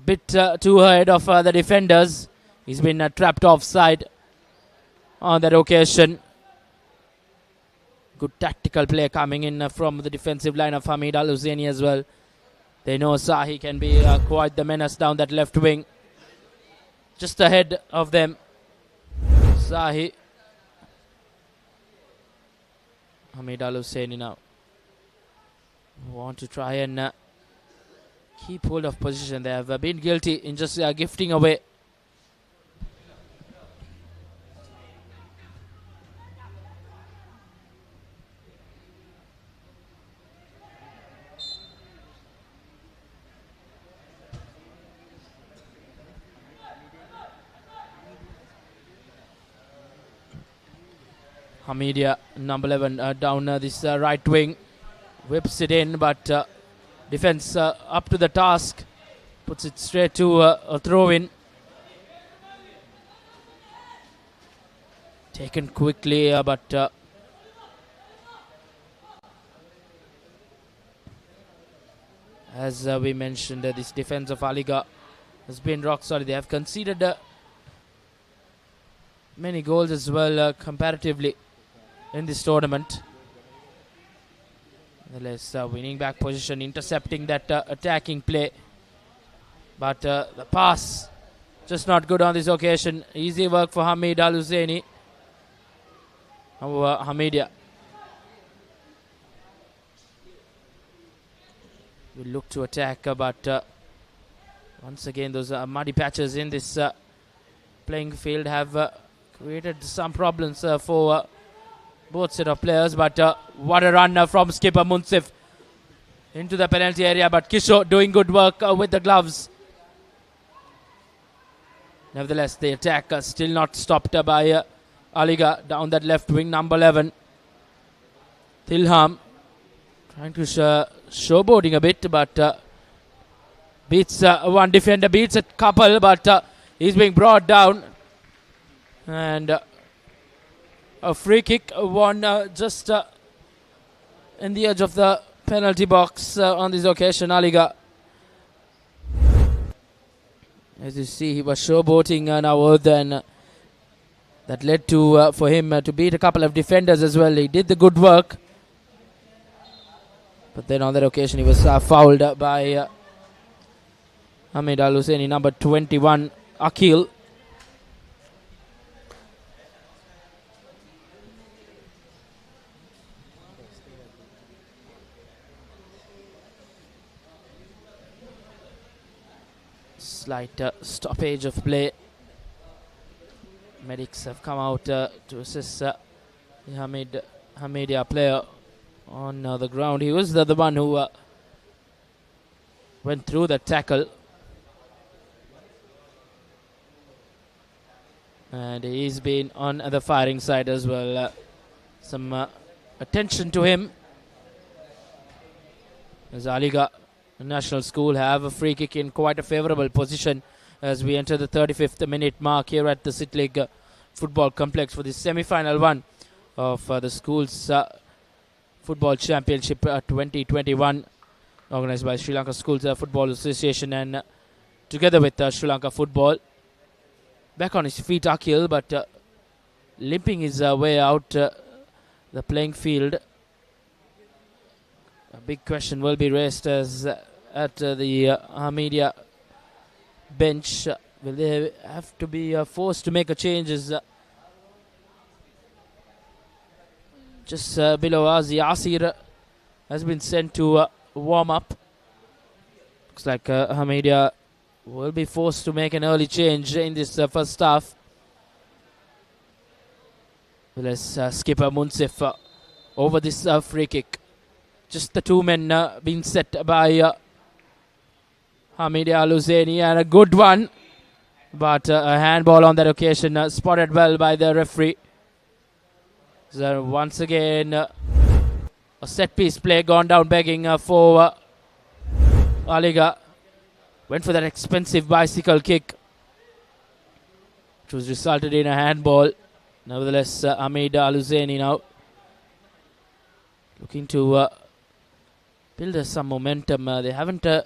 bit too ahead of the defenders. He's been trapped offside on that occasion. Good tactical play coming in from the defensive line of Hameed Husseinie as well. They know Sahi can be quite the menace down that left wing. Just ahead of them, Sahi. Hameed Husseinie now want to try and keep hold of position. They have been guilty in just gifting away. Hameed, number 11, down this right wing. Whips it in, but defense up to the task. Puts it straight to a throw-in. Taken quickly, but as we mentioned, this defense of Alighar has been rock solid. They have conceded many goals as well comparatively in this tournament. Nevertheless, winning back position, intercepting that attacking play. But the pass just not good on this occasion. Easy work for Hameed Husseinie. Hameed will look to attack, but once again those muddy patches in this playing field have created some problems for both set of players. But what a run from skipper Munsif into the penalty area, but Kishore doing good work with the gloves. Nevertheless, the attack still not stopped by Alighar down that left wing, number 11. Tilham trying to showboating a bit, but beats one defender, beats a couple, but he's being brought down. And a free kick won just in the edge of the penalty box on this occasion, Alighar. As you see, he was showboating now then That led to for him to beat a couple of defenders as well. He did the good work. But then on that occasion he was fouled by Hameed Al-Husseinie, number 21, Akil. Slight stoppage of play. Medics have come out to assist the Hameedia player on the ground. He was the one who went through the tackle. And he's been on the firing side as well. Some attention to him. As Alighar National School have a free kick in quite a favourable position as we enter the 35th minute mark here at the City League Football Complex for the semi-final one of the school's Football Championship 2021, organised by Sri Lanka Schools Football Association and together with Sri Lanka Football. Back on his feet, Akil, but limping his way out the playing field. A big question will be raised as at the Hameedia bench. Will they have to be forced to make a change? Just below us, Yasir has been sent to warm up. Looks like Hameedia will be forced to make an early change in this first half. Let's skipper Munsif over this free kick. Just the two men being set by Hameed Al-Husseinie, and a good one. But a handball on that occasion spotted well by the referee. So once again, a set piece play gone down begging for Alighar. Went for that expensive bicycle kick, which was resulted in a handball. Nevertheless, Hameed Al-Husseinie now looking to build some momentum. They haven't been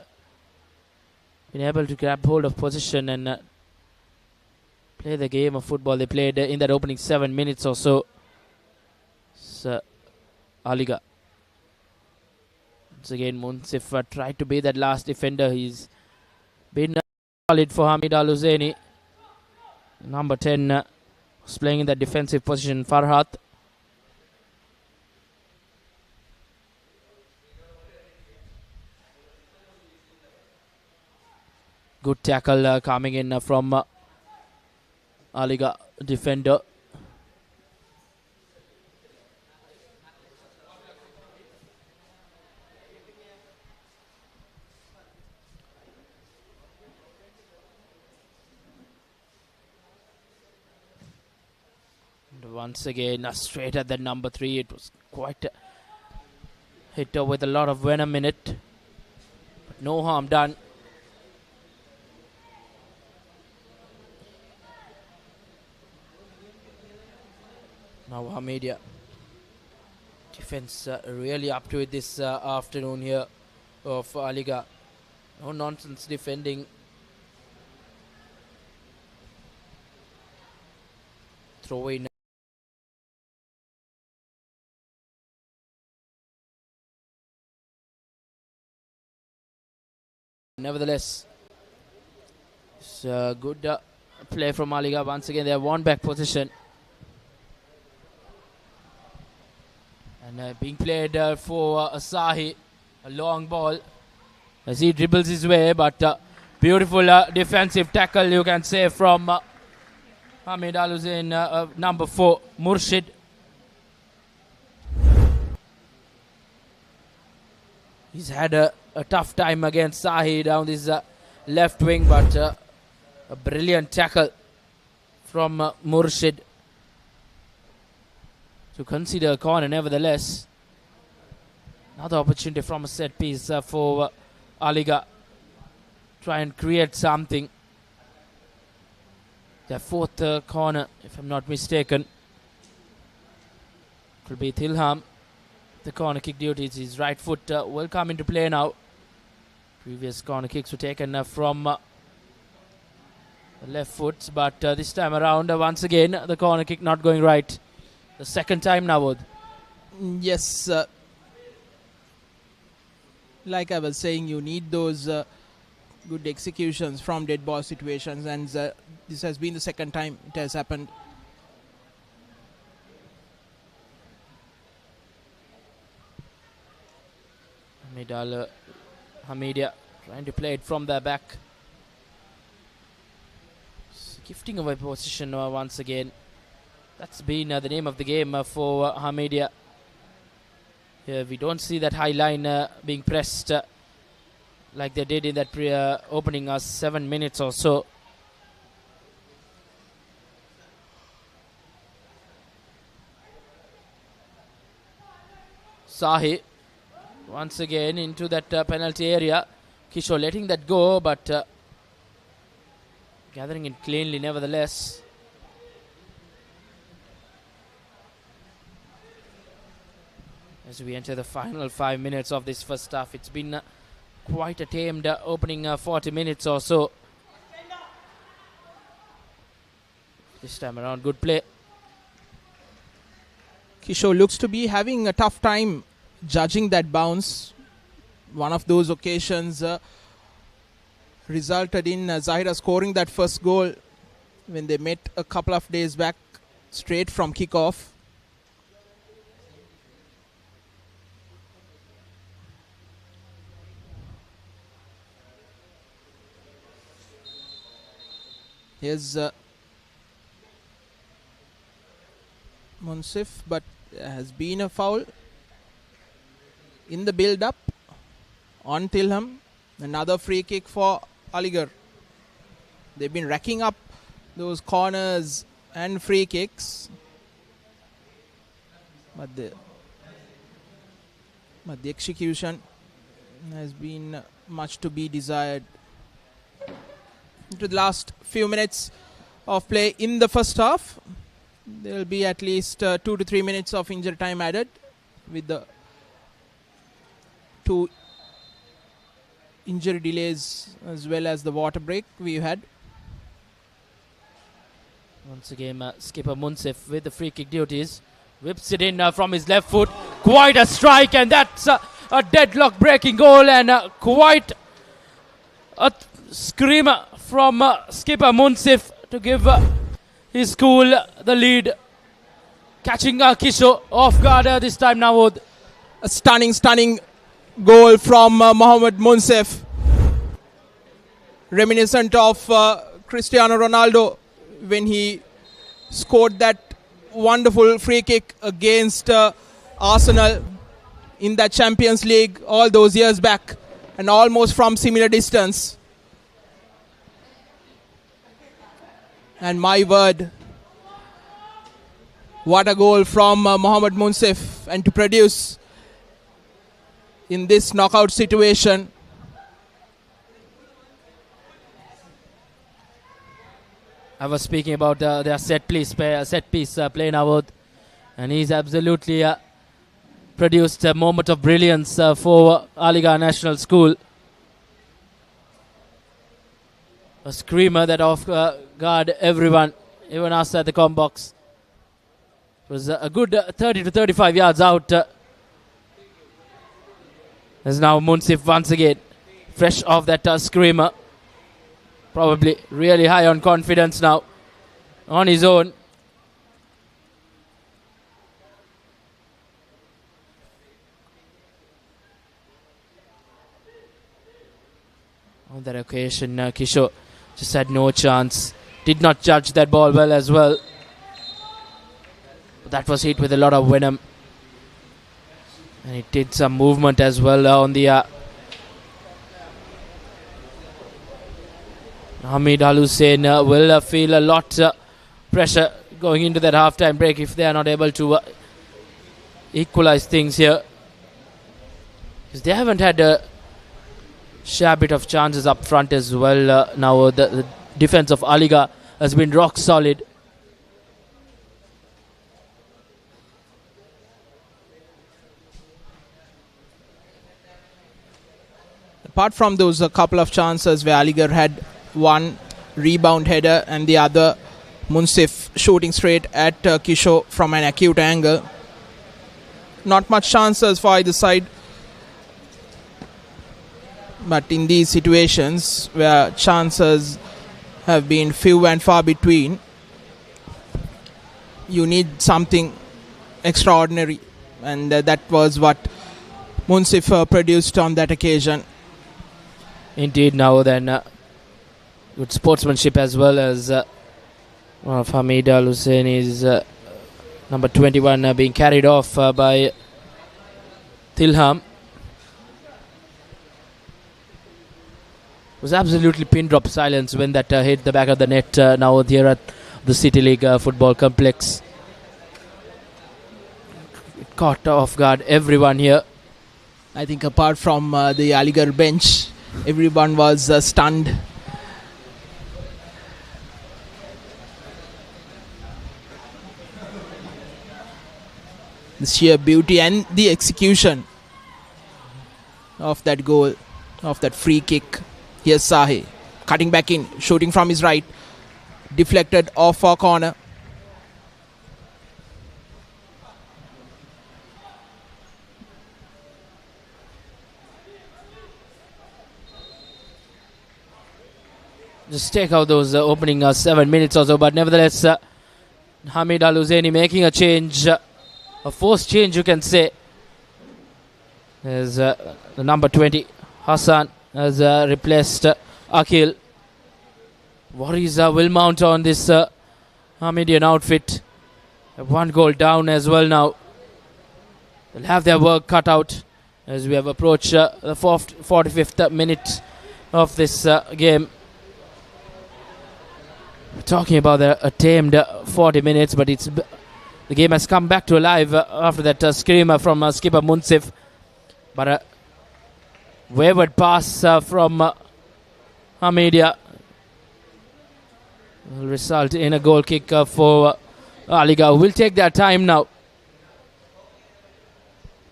able to grab hold of position and play the game of football they played in that opening 7 minutes or so. Alighar. Once again, Munsif tried to be that last defender. He's been solid for Hameed Al-Husseinie. Number 10 was playing in that defensive position, Farhat. Good tackle coming in from Alighar defender. And once again, straight at the number 3. It was quite a hit with a lot of venom in it. But no harm done. Now Hameedia defense really up to it this afternoon here of Alighar. No nonsense defending. Throw in. Nevertheless, it's a good play from Alighar. Once again, they have won back position. And being played for Asahi, a long ball as he dribbles his way, but beautiful defensive tackle, you can say, from Hameed Al-Husseinie, number 4, Murshid. He's had a tough time against Sahi down this left wing, but a brilliant tackle from Murshid to consider a corner. Nevertheless, another opportunity from a set piece for Alighar. Try and create something. Their fourth corner, if I'm not mistaken. It will be Tilham. The corner kick duties. His right foot will come into play now. Previous corner kicks were taken from left foot, but this time around, once again, the corner kick not going right. The second time now. Yes. Like I was saying, you need those good executions from dead ball situations, and this has been the second time it has happened. Hameed trying to play it from the back. Gifting away position once again. That's been the name of the game for Hameed. Here we don't see that high line being pressed like they did in that opening 7 minutes or so. Sahi once again into that penalty area. Kishore letting that go, but gathering it cleanly nevertheless. As we enter the final 5 minutes of this first half, it's been quite a tamed opening 40 minutes or so. This time around, good play. Kishore looks to be having a tough time judging that bounce. One of those occasions resulted in Zahira scoring that first goal when they met a couple of days back straight from kickoff. Here's Munsif, but has been a foul in the build-up on Tilham. Another free kick for Alighar. They've been racking up those corners and free kicks, but the execution has been much to be desired. Into the last few minutes of play in the first half, there will be at least 2 to 3 minutes of injury time added with the 2 injury delays as well as the water break we had. Once again, skipper Munsif with the free kick duties. Whips it in from his left foot. Quite a strike, and that's a deadlock breaking goal, and quite a screamer from skipper Munsif to give his school the lead. Catching Kishore off guard this time now. A stunning goal from Mohamed Munsif. Reminiscent of Cristiano Ronaldo when he scored that wonderful free kick against Arsenal in that Champions League all those years back, and almost from similar distance. And my word, what a goal from Mohamed Munsif, and to produce in this knockout situation. I was speaking about their set piece play now, and he's absolutely produced a moment of brilliance for Alighar National School. A screamer that off guard everyone, even us at the com box. It was a good 30 to 35 yards out. There's now Munsif once again, fresh off that screamer. Probably really high on confidence now, on his own. On that occasion, Kishore just had no chance. Did not judge that ball well as well. But that was hit with a lot of venom. And it did some movement as well on the Hameed Al Hussein will feel a lot pressure going into that half-time break if they are not able to equalize things here. Because they haven't had a share bit of chances up front as well. Now the defense of Alighar has been rock solid. Apart from those couple of chances where Alighar had one rebound header, and the other Munsif shooting straight at Kishore from an acute angle. Not much chances for either side, but in these situations where chances have been few and far between, you need something extraordinary, and that was what Munsif produced on that occasion. Indeed, now then, good sportsmanship as well as one of Hameed Husseinie's number 21 being carried off by Tilham. It was absolutely pin drop silence when that hit the back of the net now here at the City League Football Complex. It caught off guard everyone here. I think apart from the Alighar bench, everyone was stunned. The sheer beauty and the execution of that goal, of that free kick. Here's Sahi cutting back in, shooting from his right, deflected off our corner. Just take out those opening 7 minutes or so, but nevertheless, Hameed Husseinie making a change, a forced change you can say. There's the number 20, Hassan, has replaced Akhil. Worries will mount on this Hameedian outfit. One goal down as well now. They'll have their work cut out as we have approached the 45th minute of this game. We're talking about a tamed 40 minutes, but the game has come back to alive after that screamer from skipper Munsif. But a wayward pass from Hameedia will result in a goal kick for Alighar, who will take their time now.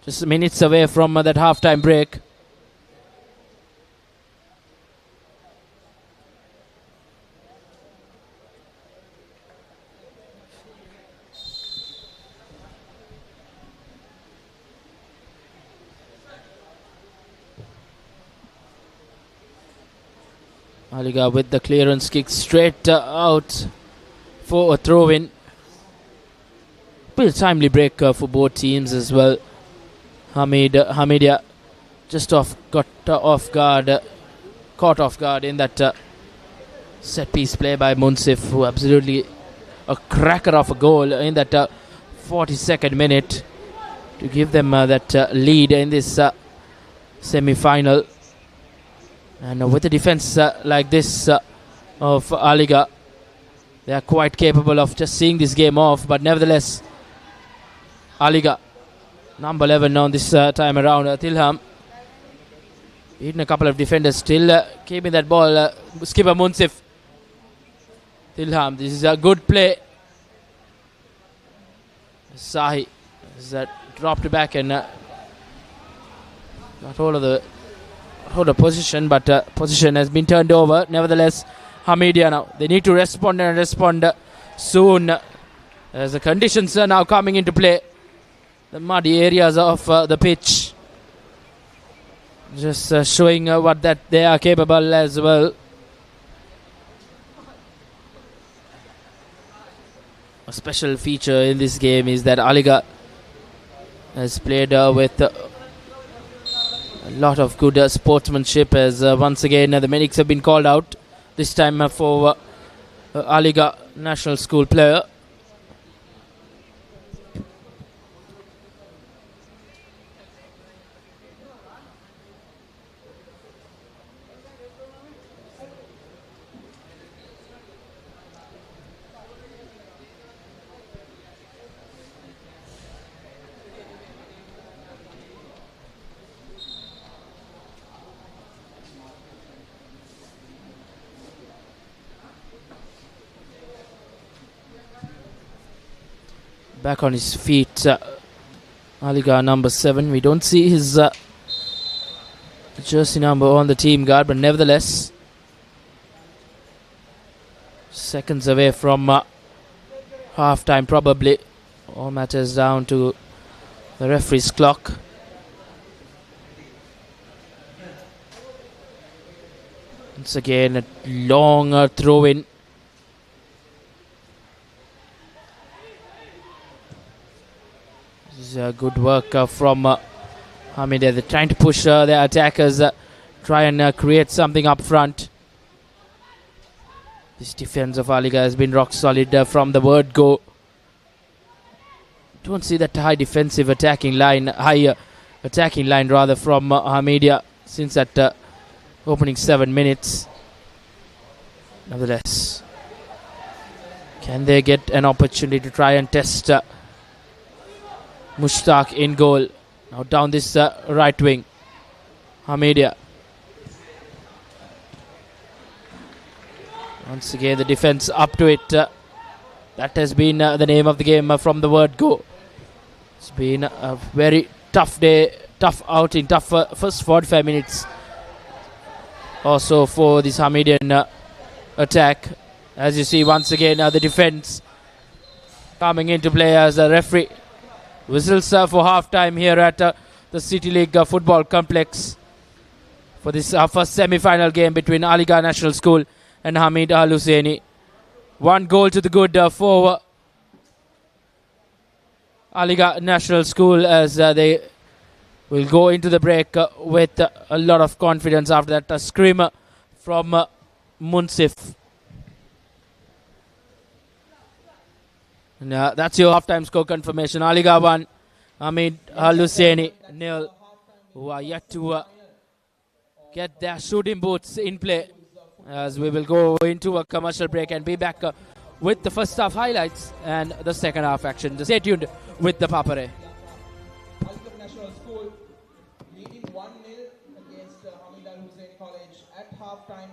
Just minutes away from that half-time break. Alighar with the clearance kick straight out for a throw-in. Bit timely break for both teams as well. Hameedia just caught off guard in that set piece play by Munsif, who absolutely a cracker of a goal in that 42nd minute to give them that lead in this semi-final. And with a defense like this of Alighar, they are quite capable of just seeing this game off. But nevertheless, Alighar, number 11 on this time around, Tilham, beaten a couple of defenders, still keeping that ball. Skipper Munsif. Tilham, this is a good play. Sahi has dropped back and got hold of the position, but position has been turned over. Nevertheless, Hameedia now, they need to respond and respond soon as the conditions are now coming into play. The muddy areas of the pitch just showing what that they are capable as well. A special feature in this game is that Alighar has played with a lot of good sportsmanship, as once again the medics have been called out, this time for Alighar national school player. Back on his feet, Alighar number 7. We don't see his jersey number on the team guard, but nevertheless, Seconds away from half time, probably. All matters down to the referee's clock. Once again, a long throw in. This is good work from Hameed. They're trying to push their attackers, try and create something up front. This defense of Alighar has been rock solid from the word go. Don't see that high attacking line from Hameed since that opening 7 minutes. Nevertheless, can they get an opportunity to try and test Mushtaq in goal? Now down this right wing, Hameed. Once again, the defense up to it. That has been the name of the game from the word go. It's been a very tough day, tough outing, tough first 45 minutes also for this Hamedian attack. As you see, once again, the defense coming into play as a referee whistles for half time here at the City League Football Complex for this first semi-final game between Alighar National School and Hameed Al Husseinie. 1 goal to the good for Alighar National School as they will go into the break with a lot of confidence after that screamer from Munsif. And that's your halftime score confirmation. Alighar 1, Hameed Al Husseinie 0, who are yet to get their shooting boots in play. As we will go into a commercial break and be back with the first half highlights and the second half action. Stay tuned with the Papare. Alighar National School leading 1-0 against Hameed Al Husseinie College at half time.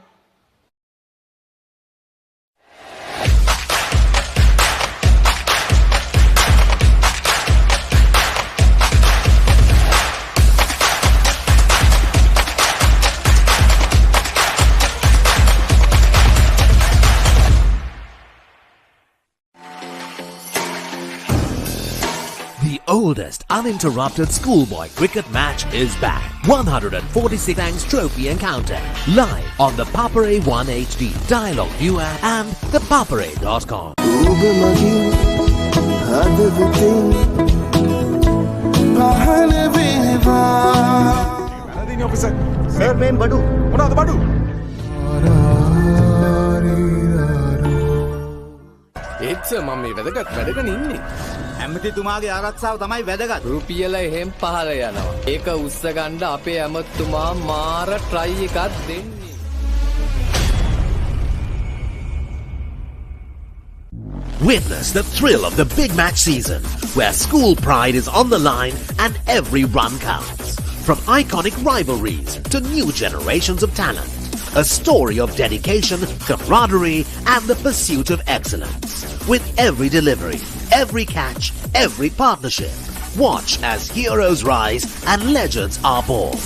The oldest uninterrupted schoolboy cricket match is back. 146 thanks trophy encounter. Live on the Papare 1 HD, Dialogue Viewer and thepapare.com. Sir, main Badu. What are the Badu? It's a mummy වැදගත් වැඩකන ඉන්නේ. ඇමතිතුමාගේ ආරක්ෂාව තමයි වැදගත්. රුපියල එහෙම් පහල යනවා. ඒක උස්ස ගන්න අපේ ඇමතිතුමා මාර try එකක් දෙන්නේ. Witness the thrill of the big match season, where school pride is on the line and every run counts. From iconic rivalries to new generations of talent, a story of dedication, camaraderie, and the pursuit of excellence. With every delivery, every catch, every partnership, watch as heroes rise and legends are born.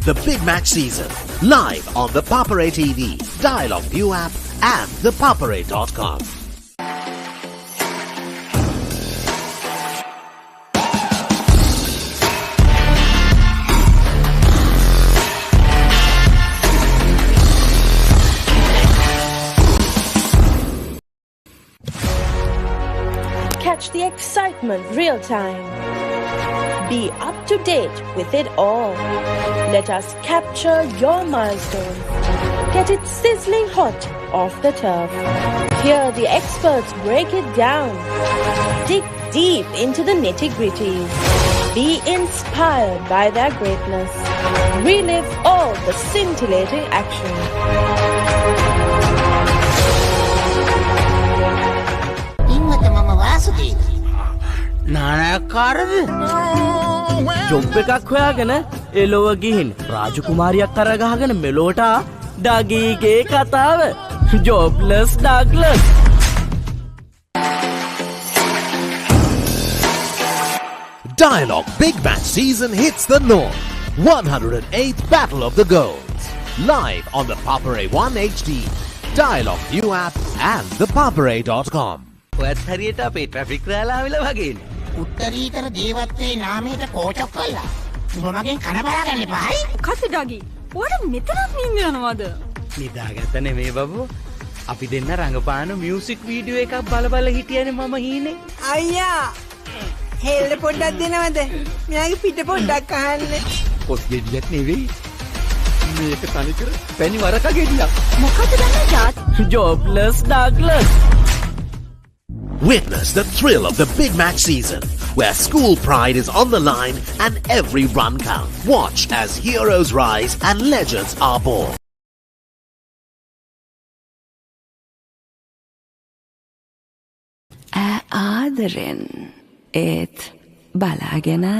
The big match season, live on the Papare TV, Dialogue View app, and thepapare.com. Catch the excitement real time. Be up to date with it all. Let us capture your milestones. Get it sizzling hot off the turf. Hear the experts break it down. Dig deep into the nitty-gritties. Be inspired by their greatness. Relive all the scintillating action. නානයක්කාරද job එකක් හොයාගෙන එලොව ගිහින් රාජකුමාරියක් කරගහගෙන මෙලෝට ඩගීගේ කතාව jobless Douglas. Dialogue Big Match season hits the north. 108th Battle of the Goals. Live on the Papare 1 HD, Dialogue View app and thepapare.com. ඔයත් හරියට අපේ ට්‍රැෆික් රෑලාවිල වගේනේ. උත්තරීතර දේවත්වයේ නාමයට කෝචක් කළා. උඹ මගෙන් කන බලාගන්න එපායි. කසි ඩගි. ඔයාලා මෙතනත් නින්ද යනවද? නිදාගත්ත නෙමේ බබු. අපි දෙන්න රංගපාන මියුසික් වීඩියෝ එකක් බල හිටියනේ මම හීනේ. අයියා. හෙල්ල පොඩ්ඩක් දෙනවද? මෙයාගේ පිට පොඩ්ඩක් අහන්න. පොත් ගෙඩියක් නෙවෙයි. මේක තනිකර පැණි වරක ගෙඩියක්. මොකද දන්නේ ජාත්? ජොබ්ලස් Douglas. Witness the thrill of the big match season, where school pride is on the line and every run counts. Watch as heroes rise and legends are born. ආදරෙන් ඒත් බලාගෙනයි.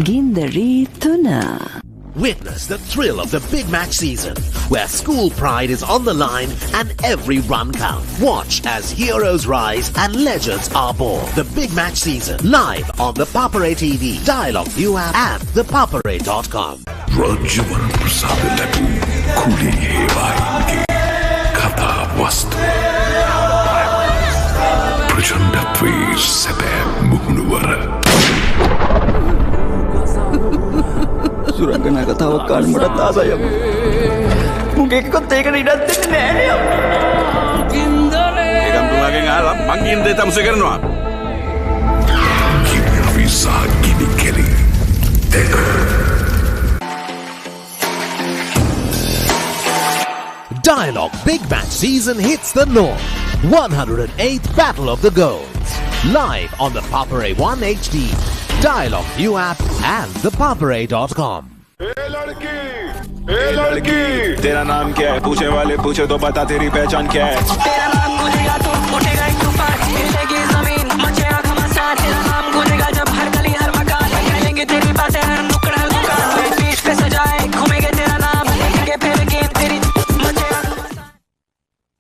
Gindari Tuna. Witness the thrill of the big match season, where school pride is on the line and every run counts. Watch as heroes rise and legends are born. The big match season, live on the Papare TV, Dialogue View app and thepapare.com. Rajavan Prasad Lapu Kuli Hewainge Katha Vastu Prachandatve Sabe Muhunuwara සුරංගනා කතාවක් කාන්න මටත් ආසයි අප්පා. මුගේ එක්කත් ඒකට ඉඩක් දෙන්නේ නෑනේ අප්පා. ඒකම් තුමාගෙන් අහලා මං කියන දේ තමසෙ කරනවා. Visa Gini Kelly Dialogue Big Match season hits the north. 108th Battle of the Goals. Live on the Papare 1 HD, Dialogue View app and thepapare.com. लड़की तेरा नाम क्या है? पूछे वाले पूछे तो बता तेरी पहचान क्या है? तेरा नाम गूंजेगा तो उठेगा एक तूफान, हिलेगी जमीन मचेगा घमासान। तेरा नाम गूंजेगा जब हर गली हर मकान, कहेंगे तेरी बातें हर नुक्कड़ हर दुकान। पीठ पे सजाए घूमेंगे तेरा नाम, लेंगे फिर गेम तेरी मचेगा घमासान।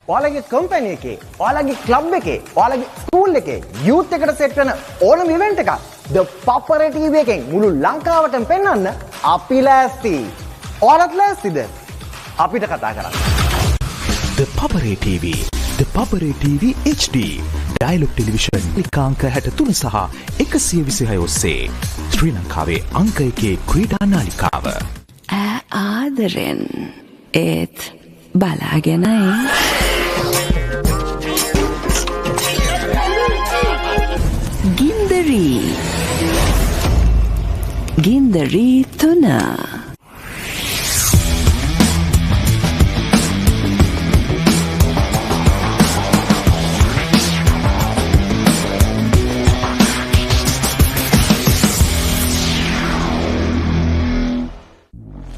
ඔයාලගේ කම්පැනි එකේ, ඔයාලගේ ක්ලබ් එකේ, ඔයාලගේ ස්කූල් එකේ යූත් එකට සෙට් වෙන ඕනම ඉවෙන්ට් එකක් The Papare TV එකෙන් මුළු ලංකාවටම පෙන්වන්න අපි ලෑස්ති. ඔයාලත් ලෑස්තිද? අපිට කතා කරන්න. The Papare TV, The Papare TV HD, Dialogue Television නිකාංක 63 සහ 126 ඔස්සේ ශ්‍රී ලංකාවේ අංක 1 ක්‍රීඩා නාලිකාව. ආදරෙන් ඒත් බලාගෙනයි. Gindari Tuna.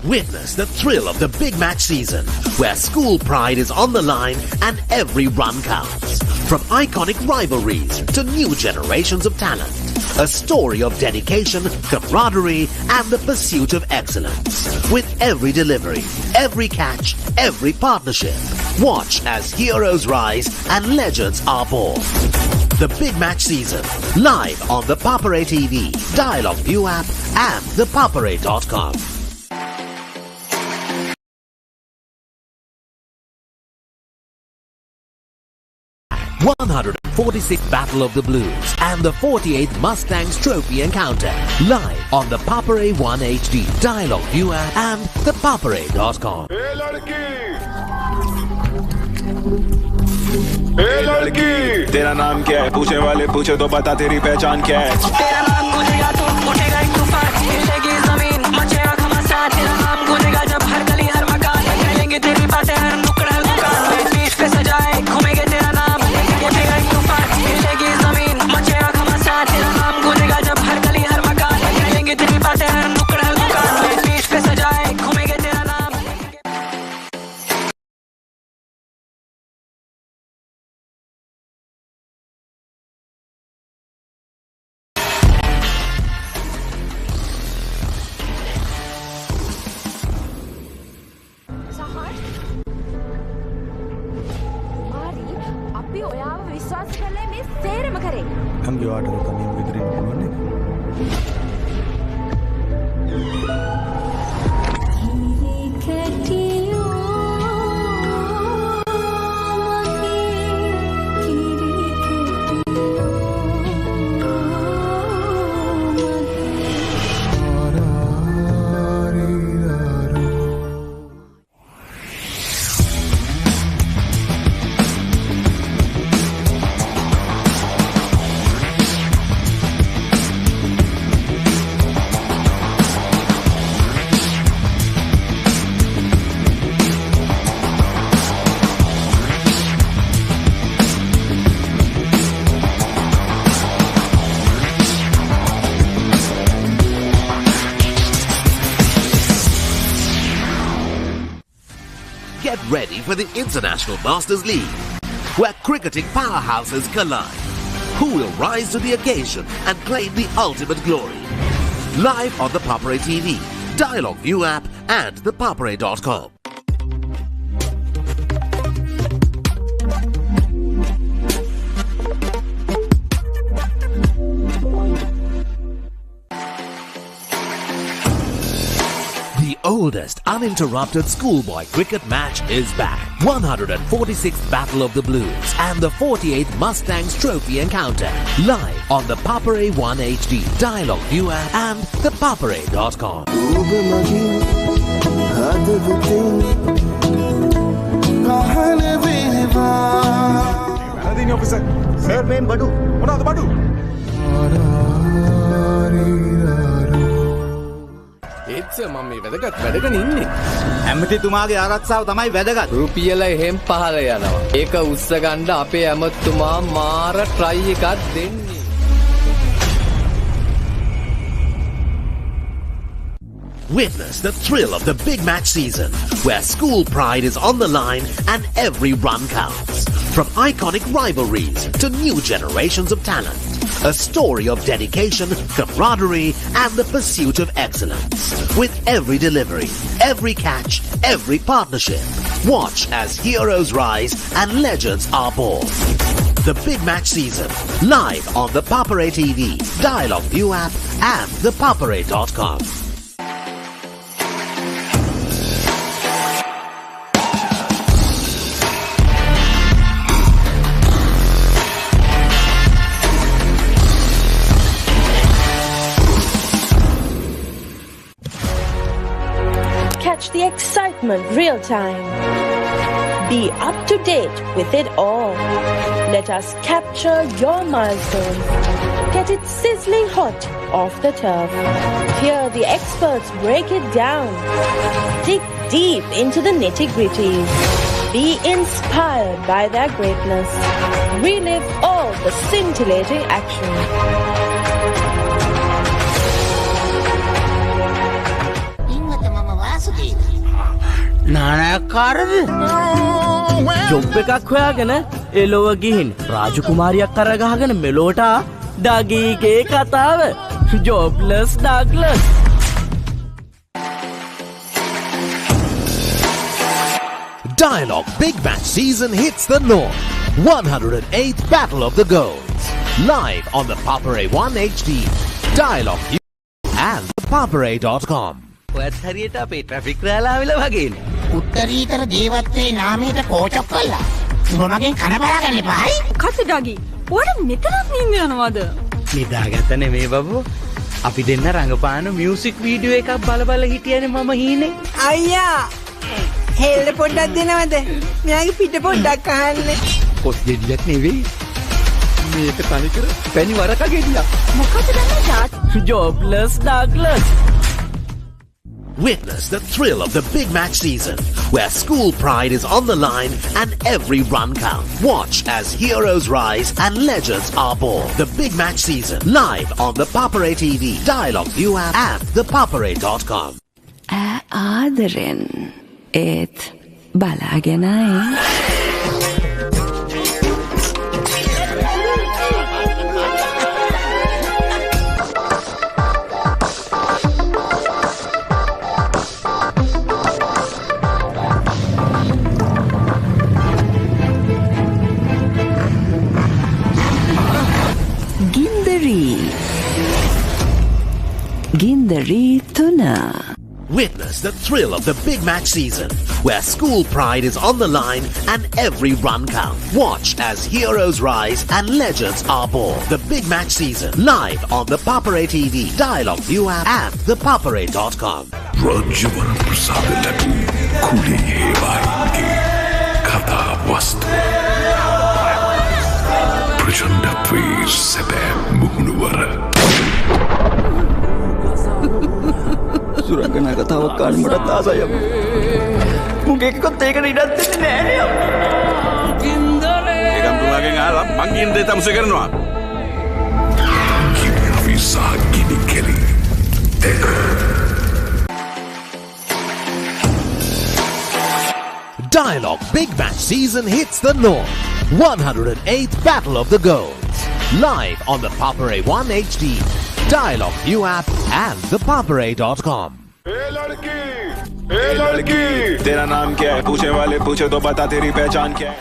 Witness the thrill of the big match season, where school pride is on the line and every run counts. From iconic rivalries to new generations of talent, a story of dedication, camaraderie, and the pursuit of excellence. With every delivery, every catch, every partnership, watch as heroes rise and legends are born. The big match season, live on the Papare TV, Dialogue View app, and thepapare.com. 146th Battle of the Blues and the 48th Mustangs Trophy Encounter, live on the Papare 1 HD, Dialogue View app and thepapare.com. लड़की तेरा नाम क्या है? पूछे वाले पूछे तो बता तेरी पहचान क्या है? तेरा नाम गूंजेगा तो उठेगा एक तूफान, हिलेगी जमीन मचेगा घमासान। तेरा नाम गूंजेगा जब हर गली हर मकान, कहेंगे तेरी बातें हर नुक्कड़ हर दुकान। पीठ पे सजाए घूमेंगे तेरा नाम, उठेगा एक तूफान, हिलेगी जमीन मचेगा घमासान। तेरा नाम गूंजेगा जब हर गली हर मकान, कहेंगे तेरी बातें हर नुक्कड़ हर दुकान। पीठ पे सजाए घूमेंगे तेरा नाम। වීඩියෝ ආඩර් එක මේ විදිහට පුළුවන් නේද? Get ready for the International Masters League, where cricketing powerhouses collide. Who will rise to the occasion and claim the ultimate glory? Live on the Papare TV, Dialogue View app and thepapare.com. The oldest uninterrupted schoolboy cricket match is back. 146th Battle of the Blues and the 48th Mustangs Trophy Encounter. Live on the Papare 1 HD, Dialogue View app and thepapare.com. officer. Sir, main badu. Mana the badu? ඒත්ස මම මේ වැදගත් වැඩගෙන ඉන්නේ. ඇමතිතුමාගේ ආරක්ෂාව තමයි වැදගත්. රුපියල එහෙම් පහල යනවා. ඒක උස්ස ගන්න අපේ ඇමතිතුමා මාර ට්‍රයි එකක් දෙන්නේ. Witness the thrill of the big match season, where school pride is on the line and every run counts. From iconic rivalries to new generations of talent, a story of dedication, camaraderie, and the pursuit of excellence. With every delivery, every catch, every partnership, watch as heroes rise and legends are born. The big match season, live on the Papare TV, Dialogue View app, and thepapare.com. Catch the excitement real time. Be up to date with it all. Let us capture your milestones. Get it sizzling hot off the turf. Hear the experts break it down. Dig deep into the nitty-gritties. Be inspired by their greatness. Relive all the scintillating action. නානයක්කාරද job එකක් හොයාගෙන එලොව ගිහින් රාජකුමාරියක් කරගහගෙන මෙලෝට ඩගීගේ කතාව jobless Douglas Dialogue Big Match season hits the north. 108th Battle of the Goals. Live on the Papare 1 HD, Dialogue View and thepapare.com. ඔයත් හරියට අපේ ට්‍රැෆික් රෑලාවිල වගේනේ. උත්තරීතර දේවත්වයේ නාමයට කෝචක් කළා. උඹ මගෙන් කන බලාගන්න එපායි. කට්ටඩගි. ඔයාලා මෙතනත් නින්ද යනවද? නිදාගත්ත නෙමේ බබු. අපි දෙන්න රංගපාන මියුසික් වීඩියෝ එකක් බල හිටියනේ මම හීනේ. අයියා. හෙල්ල පොඩ්ඩක් දෙනවද? මෙයාගේ පිට පොඩ්ඩක් අහන්න. පොත් ගෙඩියක් නෙවෙයි. මේක තනිකර පැණි වරක ගෙඩියක්. මොකද දන්නේ තාත්? ජොබ්ලස් Douglas. Witness the thrill of the big match season, where school pride is on the line and every run counts. Watch as heroes rise and legends are born. The big match season, live on the Papare TV, Dialogue View app and thepapare.com. ආදරෙන් ඒත් බලාගෙනයි. Gindari Tuna. Witness the thrill of the big match season, where school pride is on the line and every run counts. Watch as heroes rise and legends are born. The big match season, live on the Papare TV, Dialogue View app and thepapare.com. රජ්‍යවර ප්‍රසාද ලැබූ කුලී හේවායින්ගේ කතා වස්තු ප්‍රචණ්ඩත්වයේ සැබෑ මුහුණුවර සුරංගනා කතාවක් කාලෙ මටත් ආසයි අම්මා. මුගේ එක්කත් ඒකට ඉඩක් දෙන්නේ නෑනේ අම්මා. ඒකම් තුමාගෙන් අහලා මං කියන දේ තමසෙ කරනවා. විසා ගිනි කෙලි දෙක Dialogue Big Match Season hits the north. 108th Battle of the Goals. Live on the Papare 1 HD, Dialogue View app and thepapare.com. ए लड़की तेरा नाम क्या है पूछे वाले पूछे तो बता तेरी पहचान क्या है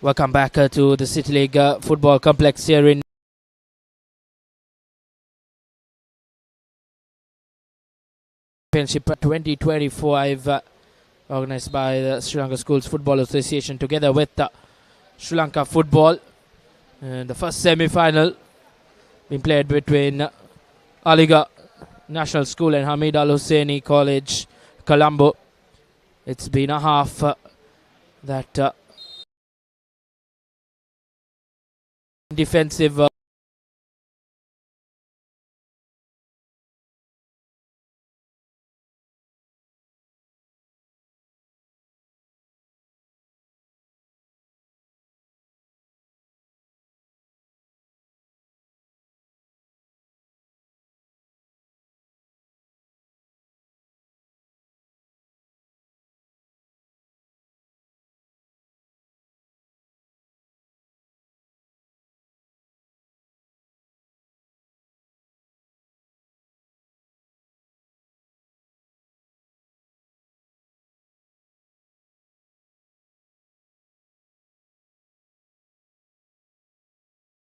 Welcome back to the City League Football Complex here in Championship 2025, organised by the Sri Lanka Schools Football Association together with Sri Lanka Football. The first semi-final being played between Alighar National School and Hameed Husseinie College, Colombo. It's been a half that defensive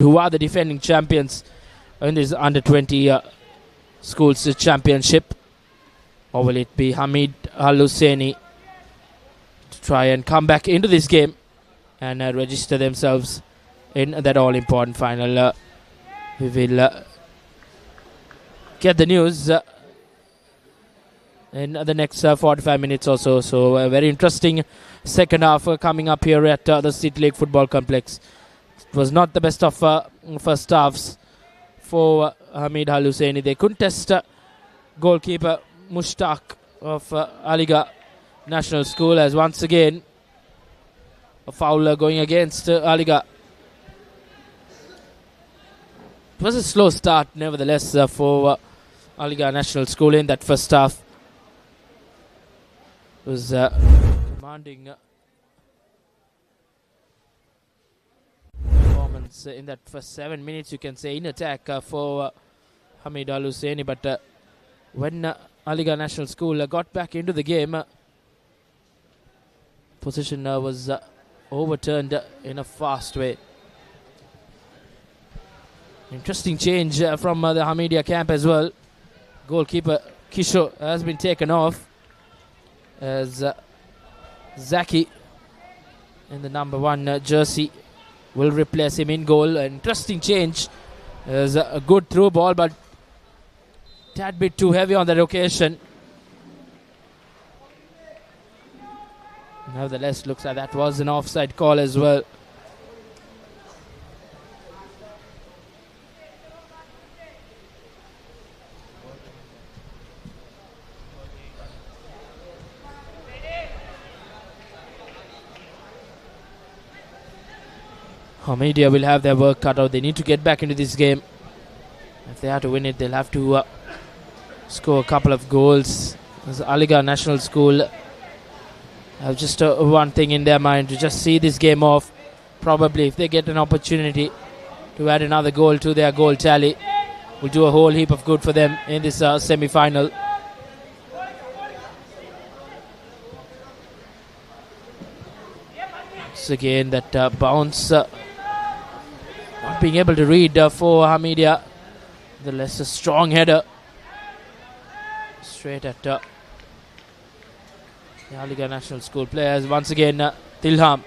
who are the defending champions in this under-20 schools championship. Or will it be Hameed Husseinie to try and come back into this game and register themselves in that all-important final? We will get the news in the next 45 minutes or so. So a very interesting second half coming up here at the City League Football Complex. It was not the best of first halves for Hameed Husseinie. They couldn't test goalkeeper Mushtaq of Alighar National School, as once again a foul going against Alighar. It was a slow start nevertheless for Alighar National School in that first half. It was commanding performance in that first 7 minutes, you can say, in attack for Hameed Husseinie. But when Alighar National School got back into the game, position was overturned in a fast way. Interesting change from the Hameedia camp as well. Goalkeeper Kishore has been taken off as Zaki in the number 1 jersey will replace him in goal. An interesting change. There's a good through ball, but tad bit too heavy on that occasion. Nevertheless, looks like that was an offside call as well. Hameedia will have their work cut out. They need to get back into this game. If they have to win it, they'll have to score a couple of goals. As Alighar National School have just one thing in their mind, to just see this game off. Probably if they get an opportunity to add another goal to their goal tally. Will do a whole heap of good for them in this semi-final. Once again, that bounce not being able to read for Hameed. The less a strong header straight at the Alighar National School players. Once again, Tilham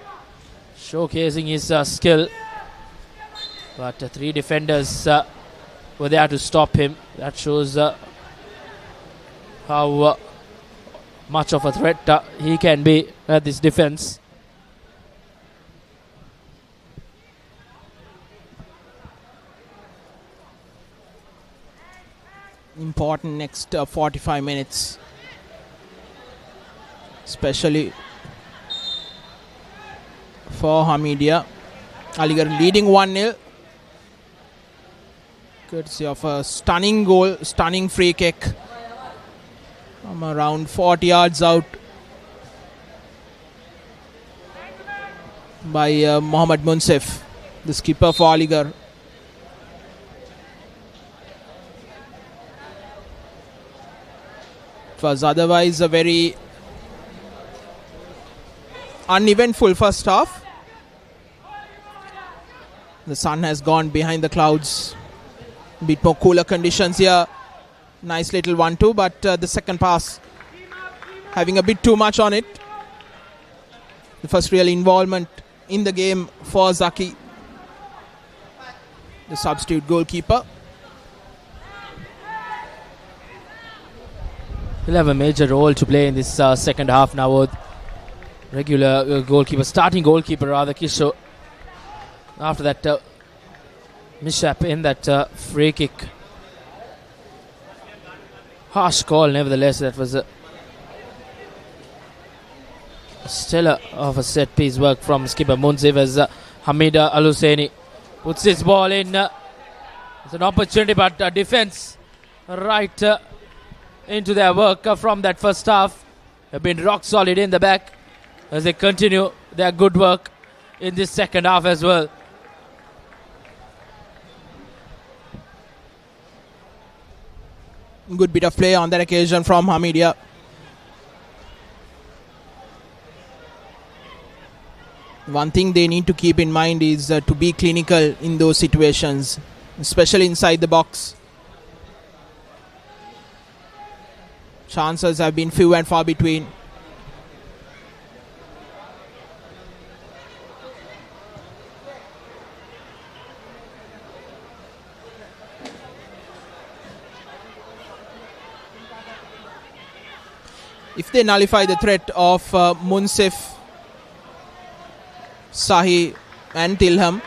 showcasing his skill, but 3 defenders were there to stop him. That shows how much of a threat he can be at this defense. Important next 45 minutes, especially for Hameed. Alighar leading 1-0, courtesy of a stunning goal, stunning free kick from around 40 yards out by Mohammad Munsif, the skipper for Alighar. It was otherwise a very uneventful first half. The sun has gone behind the clouds. A bit more cooler conditions here. Nice little 1-2, but the second pass having a bit too much on it. The first real involvement in the game for Zaki, the substitute goalkeeper. He'll have a major role to play in this second half now with regular goalkeeper, starting goalkeeper rather, Kishore. After that mishap in that free kick. Harsh call, nevertheless. That was a stellar of a set piece work from skipper Munsif as Hameed Husseinie puts his ball in. It's an opportunity, but defense right into their work from that first half. They've been rock solid in the back as they continue their good work in this second half as well. Good bit of play on that occasion from Hameed. One thing they need to keep in mind is to be clinical in those situations, especially inside the box. Chances have been few and far between. If they nullify the threat of Munsif, Sahi and Tilham,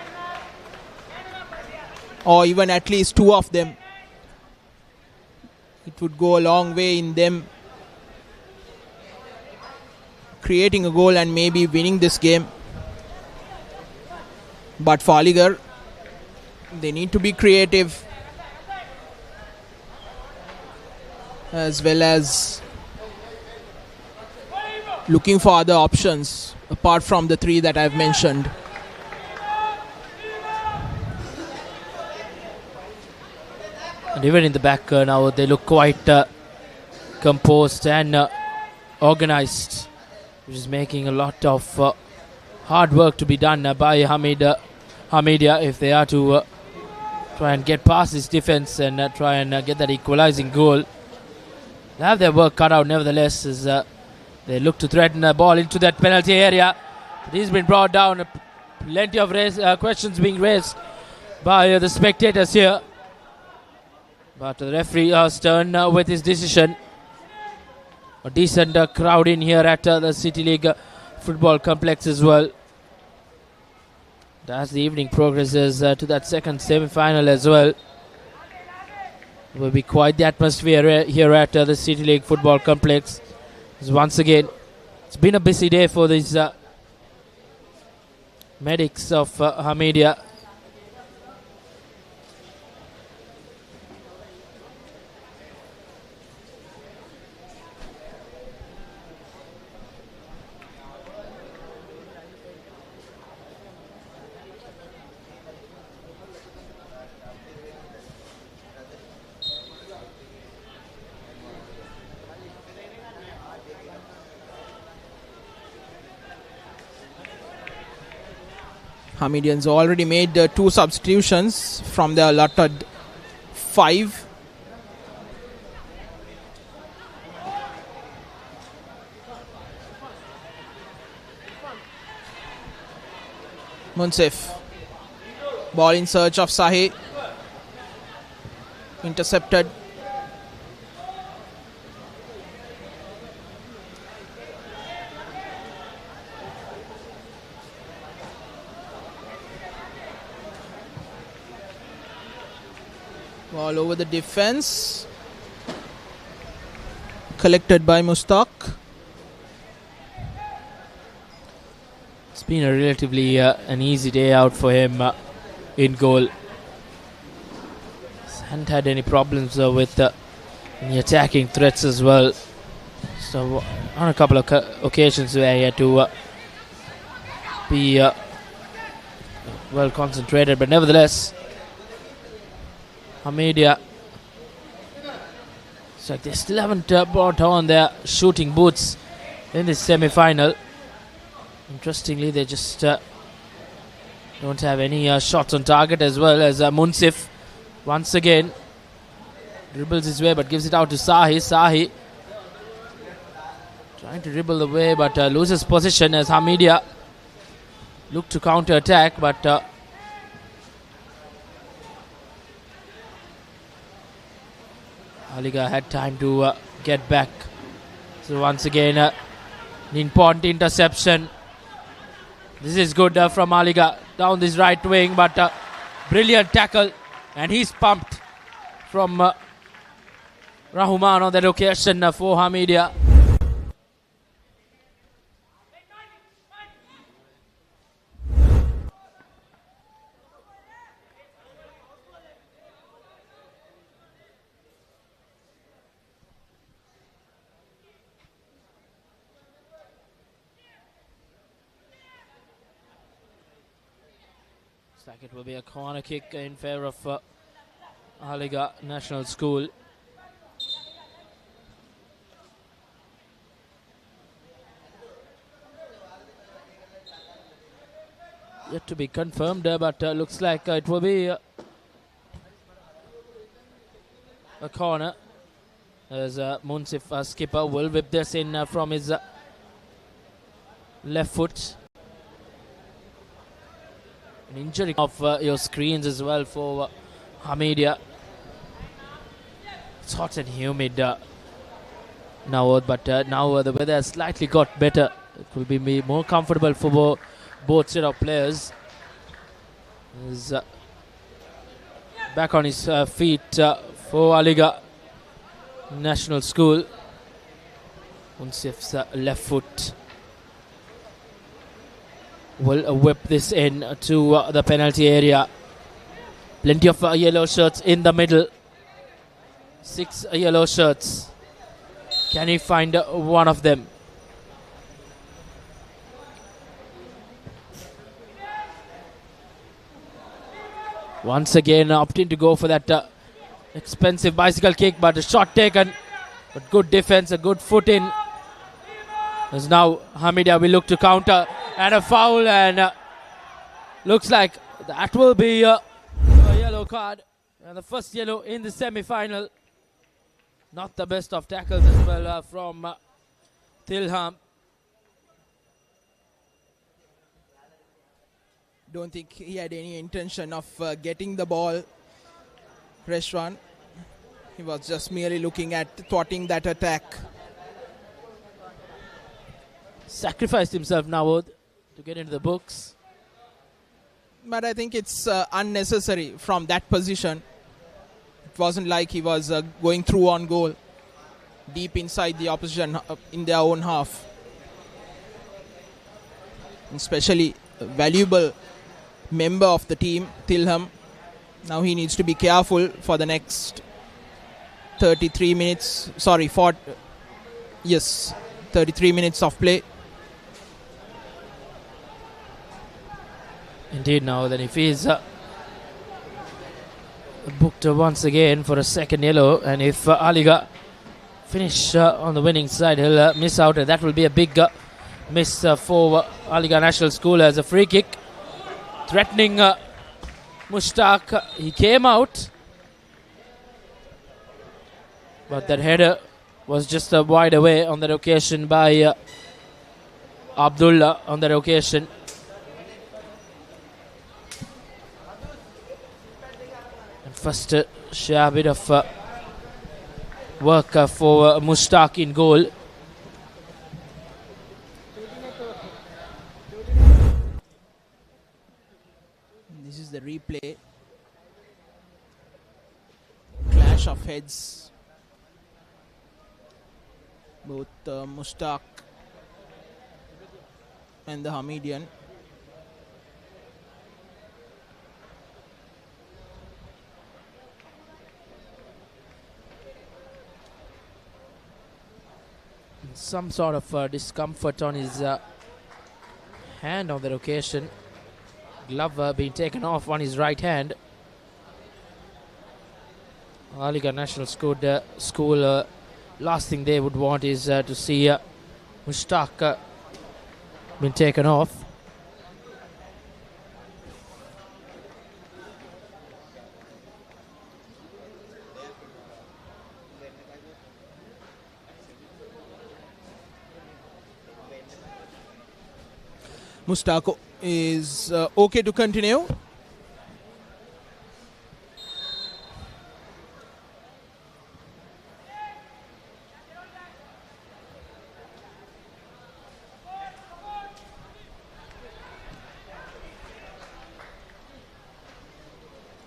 or even at least 2 of them, it would go a long way in them creating a goal and maybe winning this game. But for Alighar, they need to be creative as well as looking for other options apart from the 3 that I've mentioned. And even in the back now, they look quite composed and organized, which is making a lot of hard work to be done by Hameed if they are to try and get past this defense and try and get that equalizing goal. They have their work cut out nevertheless as they look to threaten the ball into that penalty area. It has been brought down. Plenty of questions being raised by the spectators here. But the referee stern with his decision. A decent crowd in here at the City League Football Complex as well. As the evening progresses to that second semi-final as well, it will be quite the atmosphere here at the City League Football Complex. Once again, it's been a busy day for these medics of Hameed. Hamedians already made 2 substitutions from the allotted 5. Munsif. Ball in search of Sahi. Intercepted. Ball over the defense. Collected by Mustaq. It's been a relatively an easy day out for him in goal. Hasn't had any problems with any attacking threats as well. So on a couple of occasions where he had to be well concentrated, but nevertheless, Hameed, it's like they still haven't brought on their shooting boots in this semi-final. Interestingly, they just don't have any shots on target, as well as Munsif once again dribbles his way but gives it out to Sahi. Sahi trying to dribble the way but loses position as Hameed look to counter attack, but Alighar had time to get back. So once again an important interception. This is good from Alighar down this right wing, but brilliant tackle, and he's pumped from Rahman on that occasion for Hameed. Like it will be a corner kick in favour of Alighar National School. Yet to be confirmed, but looks like it will be a corner, as Munsif skipper will whip this in from his left foot. An injury of your screens as well for Hameed. It's hot and humid now, but now the weather has slightly got better. It will be more comfortable for both set of players. He's back on his feet for Alighar National School. Munsif's left foot will whip this in to the penalty area. Plenty of yellow shirts in the middle. 6 yellow shirts. Can he find one of them? Once again opting to go for that expensive bicycle kick, but a shot taken. But good defense, a good foot in. As now Hameed will look to counter, and a foul, and looks like that will be a yellow card, and the first yellow in the semi-final. Not the best of tackles as well from Tilham. Don't think he had any intention of getting the ball, Reshwan. He was just merely looking at thwarting that attack. Sacrificed himself now to get into the books. But I think it's unnecessary from that position. It wasn't like he was going through on goal, deep inside the opposition in their own half. Especially a valuable member of the team, Tilham. Now he needs to be careful for the next 33 minutes. Sorry, 33 minutes of play. Indeed, now then if he's booked once again for a second yellow, and if Alighar finish on the winning side, he'll miss out, and that will be a big miss for Alighar National School as a free kick. threatening Mushtaq. He came out, but that header was just wide away on that occasion by Abdullah on that occasion. And first share a bit of work for Mushtaq in goal. This is the replay. Clash of heads. Both Mushtaq and the Hameedian. Some sort of discomfort on his hand on that occasion. Glove being taken off on his right hand. Alighar National School, last thing they would want is to see Mushtaq being taken off. Mushtaq is okay to continue.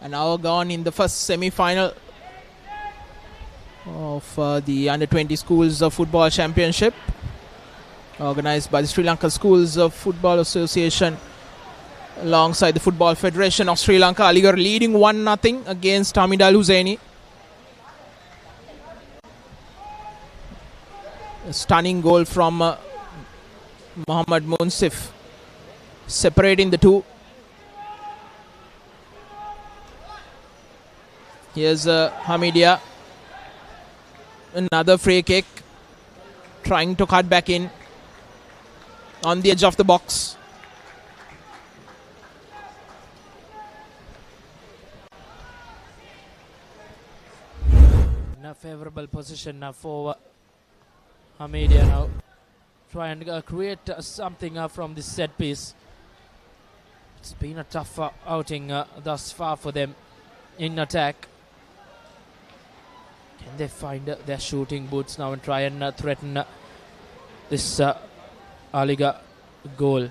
An hour gone in the first semi-final of the Under-20 Schools Football Championship, organised by the Sri Lanka Schools Football Association alongside the Football Federation of Sri Lanka. Alighar leading 1-0 against Hameed Al Husseinie. A stunning goal from Mohammad Munsif, separating the two. Here's Hameedia. Another free kick. Trying to cut back in. On the edge of the box. In a favourable position for Hameedia now. Try and create something from this set piece. It's been a tough outing thus far for them in attack. Can they find their shooting boots now and try and threaten this Alighar goal?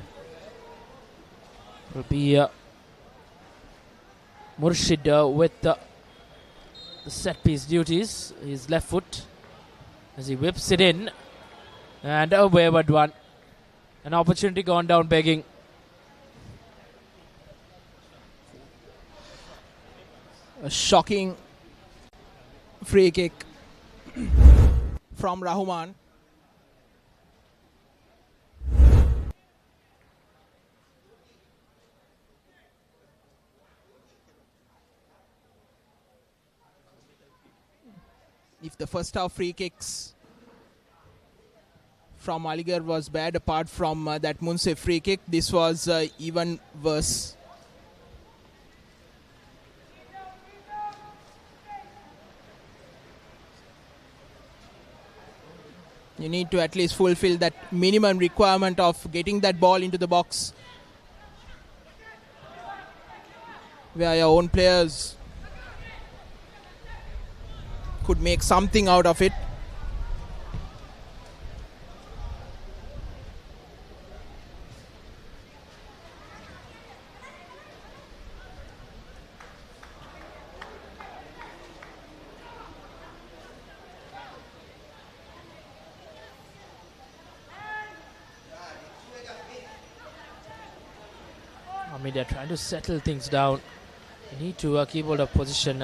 Will be Murshid with the set piece duties. His left foot as he whips it in, and a wayward one. An opportunity gone down begging. A shocking free kick from Rahman. If the first half free kicks from Alighar was bad, apart from that Munsif free kick, this was even worse. You need to at least fulfill that minimum requirement of getting that ball into the box, where your own players could make something out of it. I mean, they're trying to settle things down. You need to keep hold of position.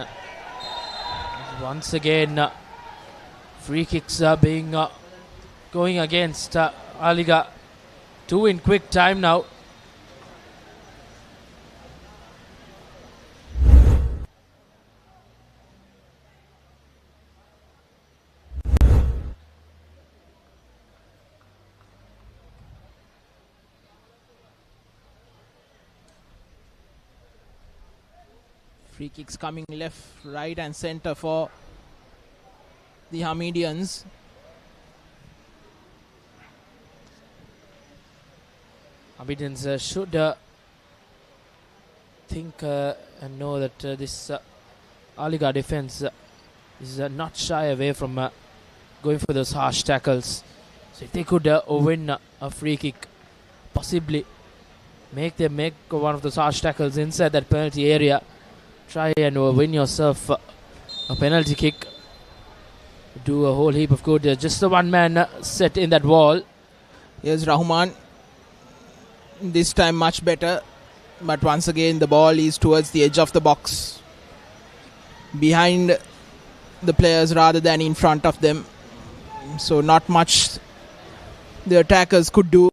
Once again, free kicks are being going against Alighar. 2 in quick time now. Free kicks coming left, right and center for the Hameedians. Hameedians should think and know that this Alighar defense is not shy away from going for those harsh tackles. So if they could win a free kick, possibly make one of those harsh tackles inside that penalty area, try and win yourself a penalty kick, do a whole heap of good. Just the one man set in that wall. Here's Rahman. This time much better, but once again the ball is towards the edge of the box, behind the players rather than in front of them, so not much the attackers could do.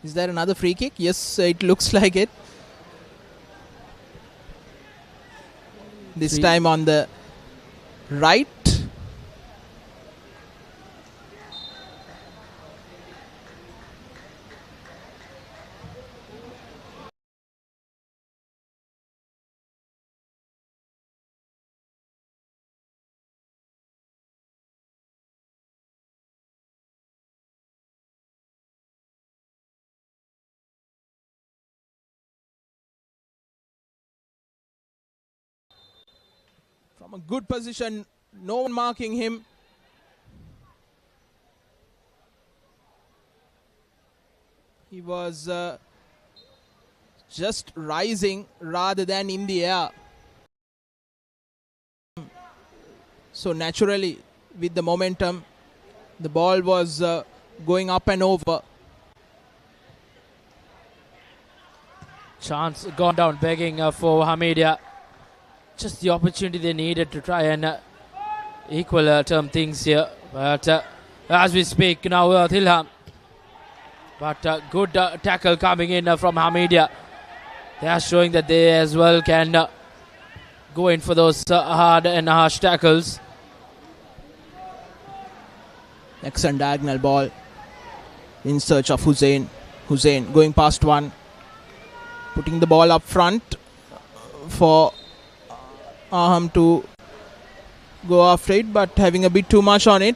Is there another free kick? Yes, it looks like it. This time on the right. From a good position, no one marking him. He was just rising rather than in the air. So naturally, with the momentum, the ball was going up and over. Chance gone down, begging for Hameed. Just the opportunity they needed to try and equal term things here. But as we speak now, Tilham. But good tackle coming in from Hameed. They are showing that they as well can go in for those hard and harsh tackles. Excellent diagonal ball in search of Husseinie. Husseinie going past one, putting the ball up front for Aham to go after it, but having a bit too much on it.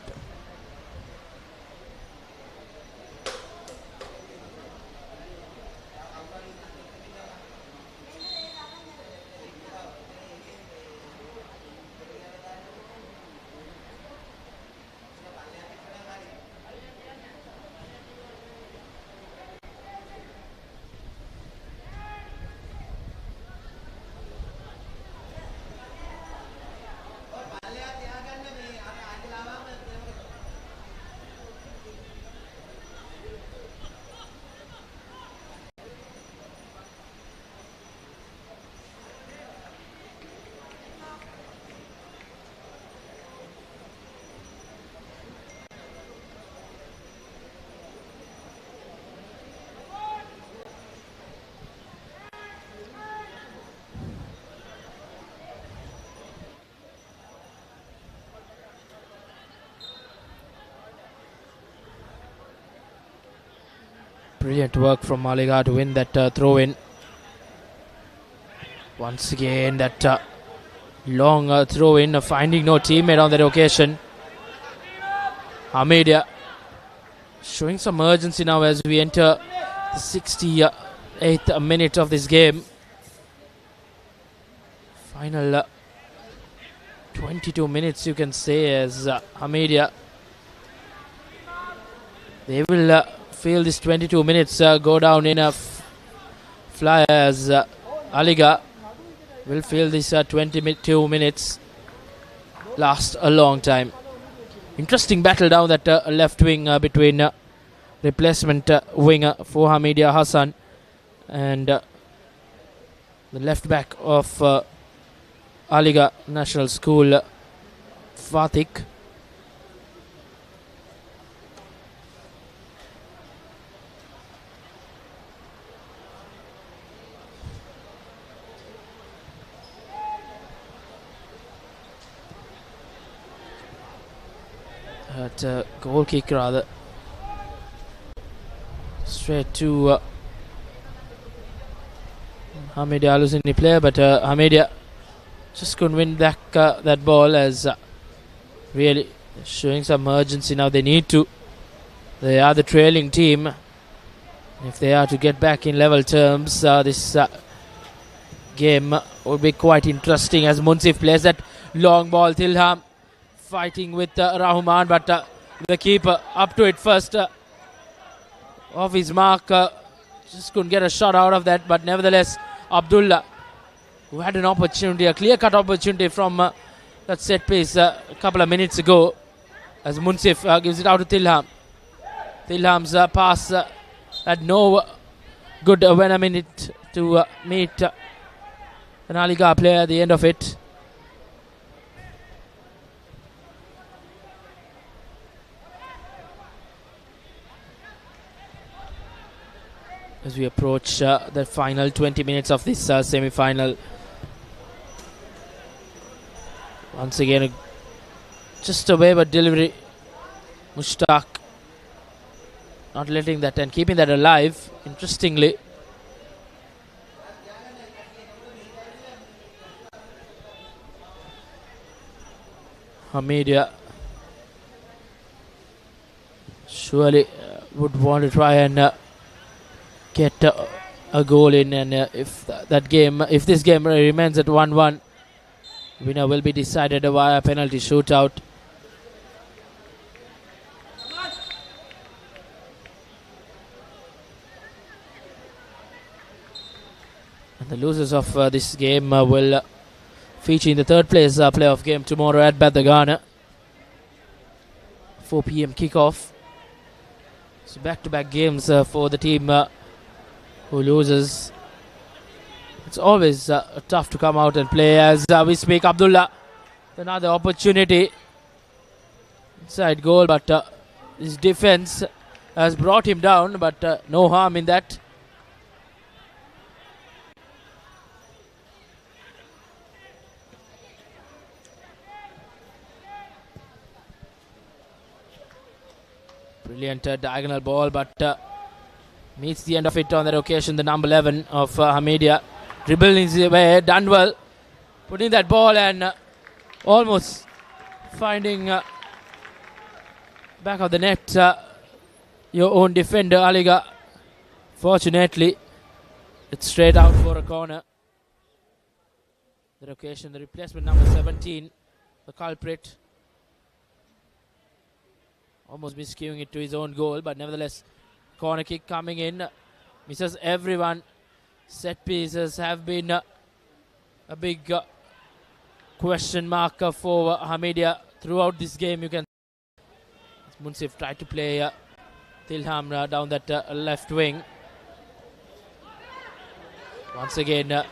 Brilliant work from Alighar to win that throw-in. Once again, that long throw-in, finding no teammate on that occasion. Hameed showing some urgency now as we enter the 68th minute of this game. Final 22 minutes, you can say, as Hameed. They will feel this 22 minutes go down in a fly, as Alighar will feel this 22 minutes last a long time. Interesting battle down that left wing between replacement winger for Hameed Hassan and the left back of Alighar National School, Fatik. goal kick rather. Straight to Hameed Al-Husseinie player, but Hameed just couldn't win back that ball, as really showing some urgency now. They need to. They are the trailing team. If they are to get back in level terms, this game will be quite interesting, as Munsif plays that long ball. Tilham fighting with Rahman, but the keeper up to it first. Off his mark, just couldn't get a shot out of that, but nevertheless Abdullah, who had an opportunity, a clear-cut opportunity from that set piece a couple of minutes ago, as Munsif gives it out to Tilham. Tilham's pass had no good venom in it to meet an Alighar player at the end of it. As we approach the final 20 minutes of this semi-final. Once again, just a wayward delivery. Mushtaq not letting that and keeping that alive, interestingly. Hameed surely would want to try and get a goal in, and if this game remains at 1-1, winner will be decided via penalty shootout. And the losers of this game will feature in the third place playoff game tomorrow at Badagana. 4 p.m. kickoff. So back-to-back games for the team who loses. It's always tough to come out and play. As we speak, Abdullah, another opportunity inside goal, but his defense has brought him down, but no harm in that. Brilliant diagonal ball, but meets the end of it on that occasion. The number 11 of Hameed dribbling his way, done well, putting that ball and almost finding back of the net your own defender Alighar. Fortunately, it's straight out for a corner. That occasion, the replacement number 17, the culprit, almost miscuing it to his own goal, but nevertheless, corner kick coming in, misses everyone. Set pieces have been a big question mark for Hameed throughout this game. You can Munsif tried to play Tilham down that left wing. Once again,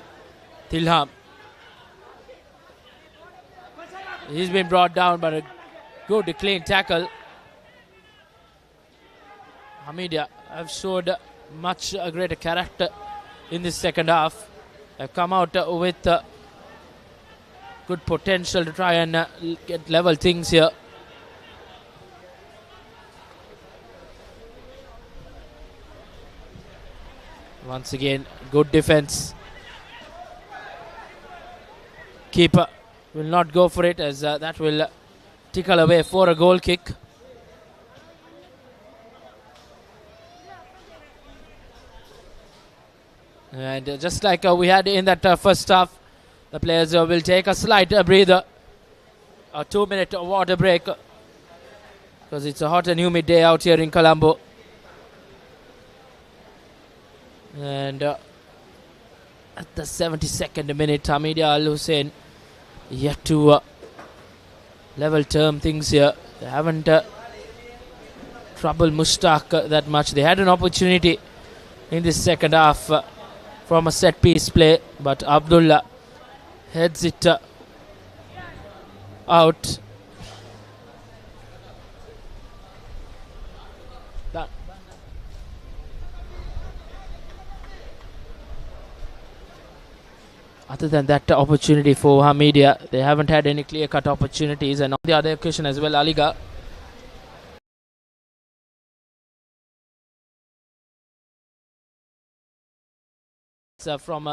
Tilham. He's been brought down, but a good clean tackle. Hameed have showed much greater character in this second half. Have come out with good potential to try and get level things here. Once again, good defense. Keeper will not go for it, as that will tickle away for a goal kick. And just like we had in that first half, the players will take a slight breather, a 2-minute water break, because it's a hot and humid day out here in Colombo. And at the 72nd minute, Hameed Al-Husseinie yet to level term things here. They haven't troubled Mushtaq that much. They had an opportunity in this second half from a set piece play, but Abdullah heads it out. Other than that opportunity for Hameed, they haven't had any clear-cut opportunities, and on the other occasion as well, Alighar from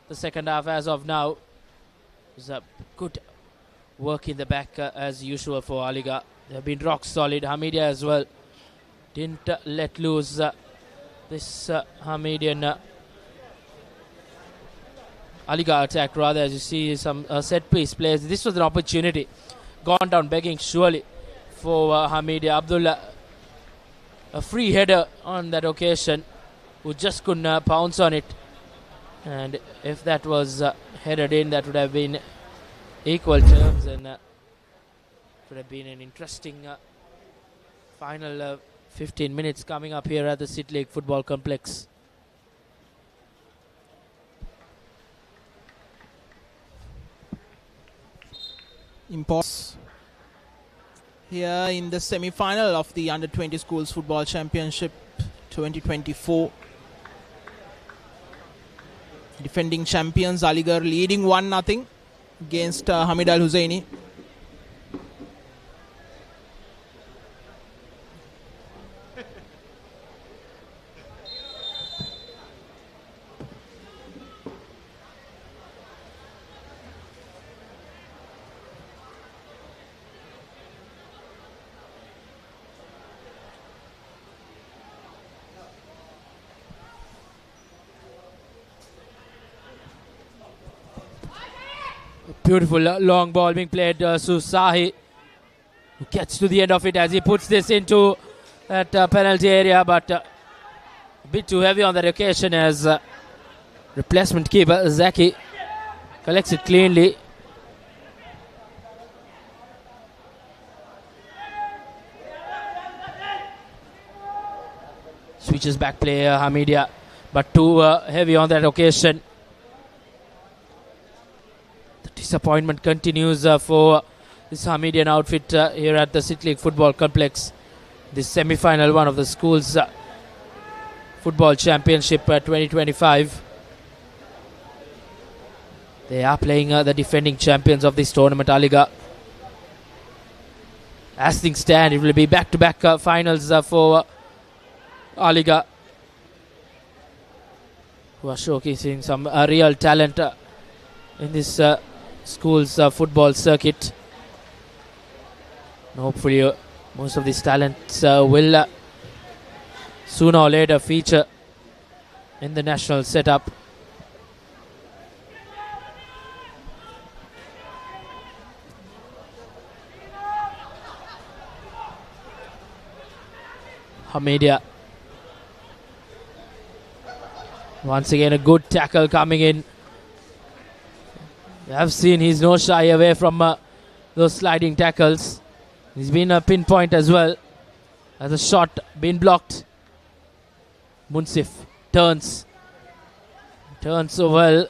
the second half as of now. It's a good work in the back as usual for Alighar. They've been rock solid. Hameed as well didn't let loose this Hamedian Alighar attack, rather, as you see some set piece players. This was an opportunity gone down begging surely for Hameed. Abdullah, a free header on that occasion, who just couldn't pounce on it, and if that was headed in, that would have been equal terms, and would have been an interesting final 15 minutes coming up here at the City League Football Complex. Impulse here in the semi-final of the Under-20 Schools Football Championship 2024. Defending champions Alighar leading 1-0 against Hameed Al Husseinie. Beautiful long ball being played to Sahi, who gets to the end of it as he puts this into that penalty area, but a bit too heavy on that occasion as replacement keeper Zaki collects it cleanly. Switches back player Hameed, but too heavy on that occasion. Disappointment continues for this Hamedian outfit here at the City League Football Complex. This semi-final one of the schools football championship 2025. They are playing the defending champions of this tournament, Alighar. As things stand, it will be back-to-back finals for Alighar, who are showcasing some real talent in this school's football circuit. And hopefully most of these talents will sooner or later feature in the national setup. Hameed, once again a good tackle coming in. We have seen he's no shy away from those sliding tackles. He's been a pinpoint as well. As a shot been blocked. Munsif turns so well.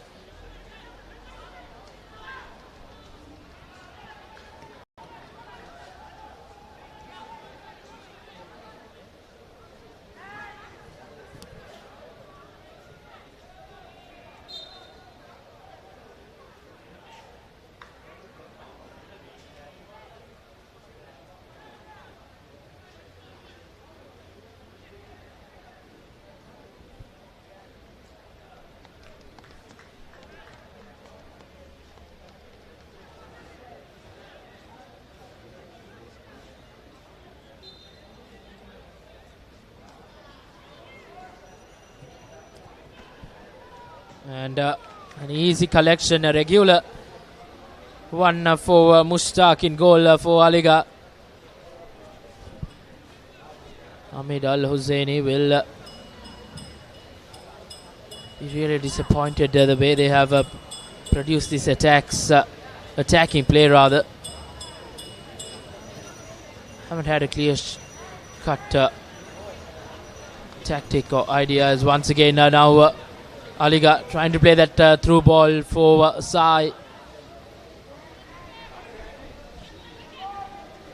And an easy collection, a regular one for Mushtaq in goal for Alighar. Hameed Al Husseinie will be really disappointed the way they have produced these attacking play rather. Haven't had a clear cut tactic or ideas. Once again now Alighar trying to play that through ball for Sai.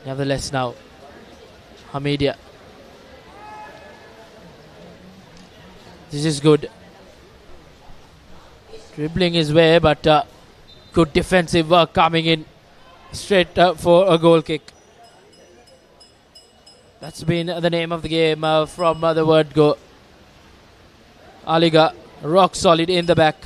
Nevertheless now Hameed, this is good. Dribbling his way, but good defensive work coming in straight for a goal kick. That's been the name of the game from the word go. Alighar rock solid in the back.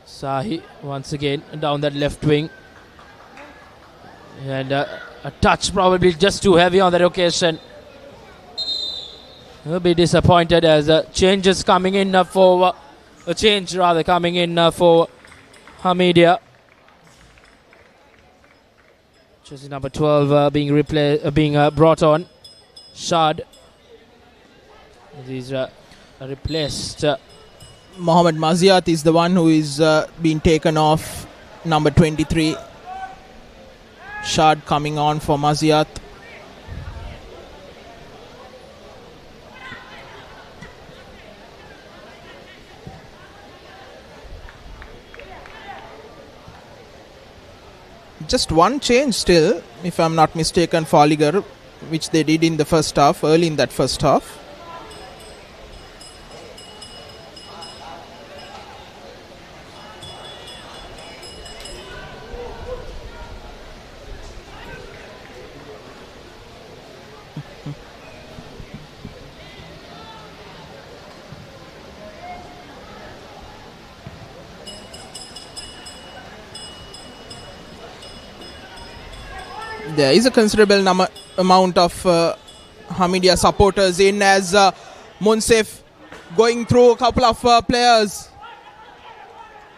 Sahi once again down that left wing. And a touch probably just too heavy on that occasion. He'll be disappointed as changes coming in for a change rather coming in for Hameed. Jersey number 12 being brought on. Shad. He's replaced. Mohammad Maziat is the one who is being taken off. Number 23. Shad coming on for Maziat. Just one change still, if I'm not mistaken, for Alighar, which they did in the first half, early in that first half. There is a considerable amount of Hameed supporters in as Munsif going through a couple of players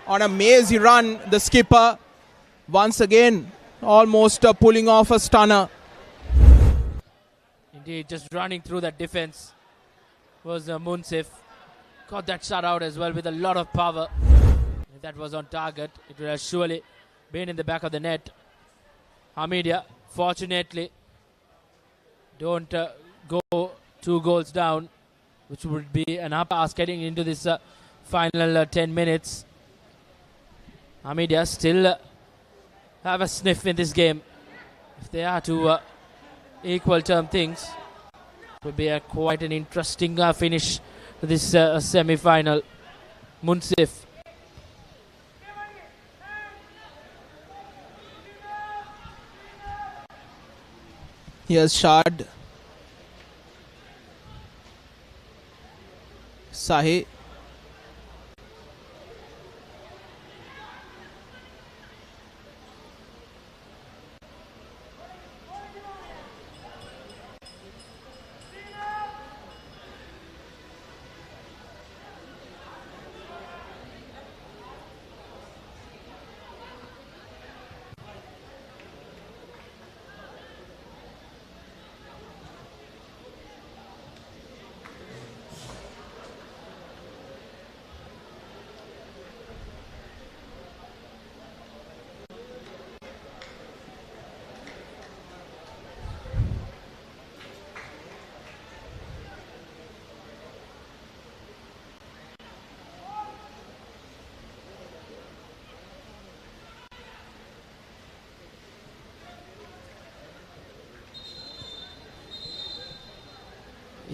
on a mazy run. The skipper once again almost pulling off a stunner. Indeed, just running through that defense was Munsif. Got that shot out as well with a lot of power. If that was on target, it would have surely been in the back of the net. Hameed, fortunately, don't go 2 goals down, which would be an up pass getting into this final 10 minutes. Hameed still have a sniff in this game. If they are to equal term things, it would be quite an interesting finish to this semi-final. Munsif. Here's Shad. Sahi.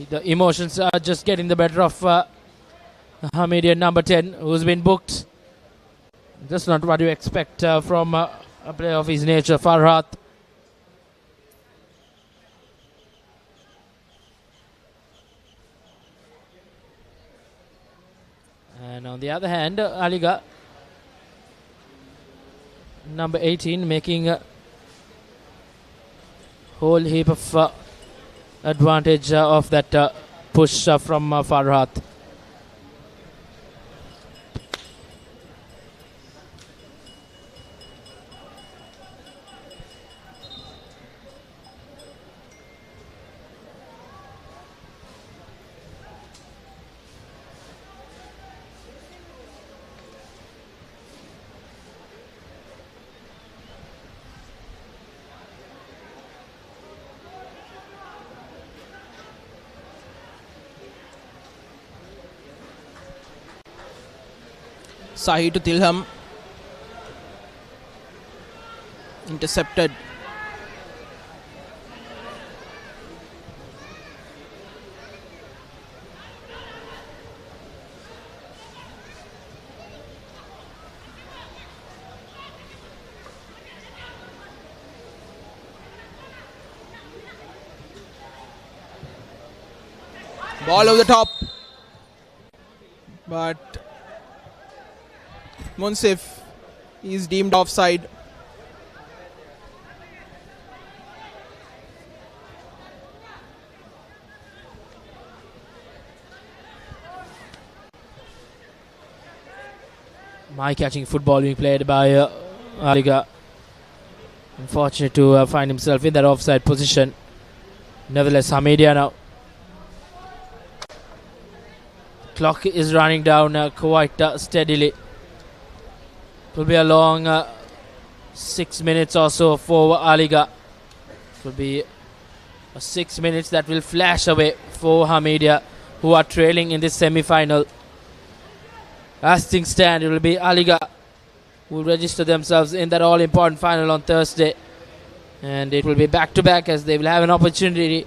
The emotions are just getting the better of Hameed number 10, who's been booked. Just not what you expect from a player of his nature, Farhat. And on the other hand, Alighar, number 18, making a whole heap of advantage of that push from Farhat. Sahi to Tilham. Intercepted. Ball over the top. But Munsif is deemed offside. My catching football being played by Alighar. Unfortunate to find himself in that offside position. Nevertheless, Hameed now. Clock is running down quite steadily. It will be a long 6 minutes or so for Alighar. It will be 6 minutes that will flash away for Hameed, who are trailing in this semi-final. As things stand, it will be Alighar who will register themselves in that all-important final on Thursday. And it will be back-to-back as they will have an opportunity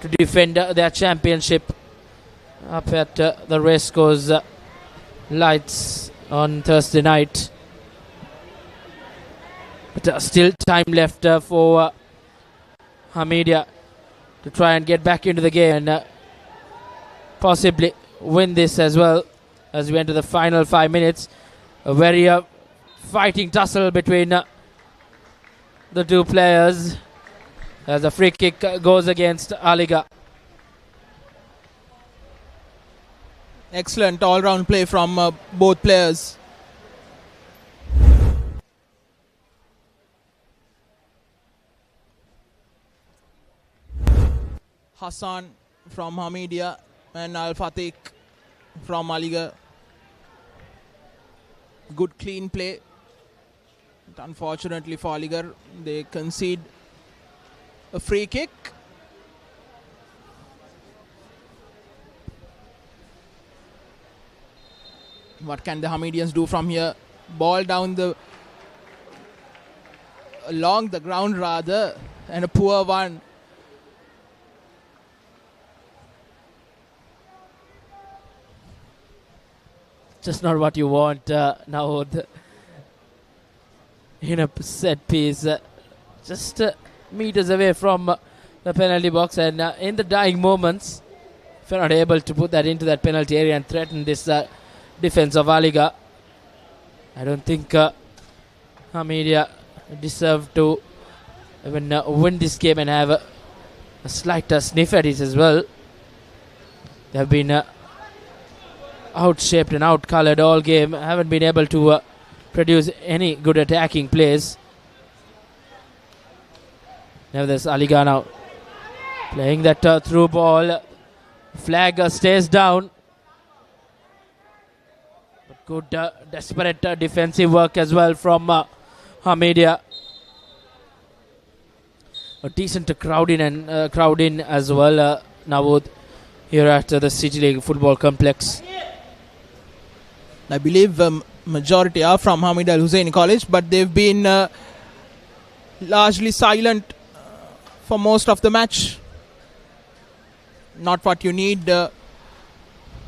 to defend their championship up at the Racecourse Lights on Thursday night. But still time left for Hameed to try and get back into the game and possibly win this as well. As we enter the final 5 minutes, a very fighting tussle between the two players as the free kick goes against Alighar. Excellent all-round play from both players. Hassan from Hameed and Al-Fatih from Alighar. Good clean play. But unfortunately for Alighar, they concede a free kick. What can the Hamedians do from here? Ball down along the ground rather, and a poor one. Just not what you want now in a set piece. Just meters away from the penalty box, and in the dying moments, if you're not able to put that into that penalty area and threaten this defense of Alighar, I don't think Hameed deserve to even win this game and have a slight sniff at it as well. They have been outshaped and outcolored all game. Haven't been able to produce any good attacking plays. Nevertheless, Alighar now playing that through ball. Flag stays down. But good desperate defensive work as well from Hameed. A decent crowd in as well now here at the City League Football Complex. I believe majority are from Hameed Al Husseinie College, but they've been largely silent for most of the match. Not what you need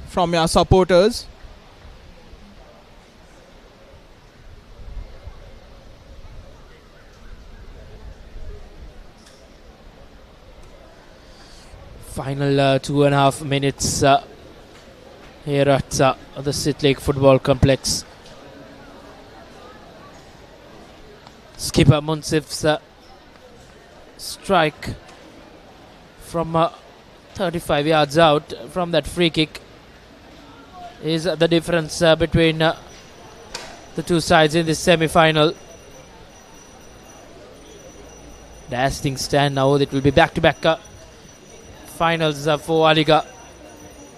from your supporters. Final 2.5 minutes here at the City League Football Complex. Skipper Munsif's strike from 35 yards out from that free kick is the difference between the two sides in this semi-final. As things stand now, it will be back-to-back finals for Alighar.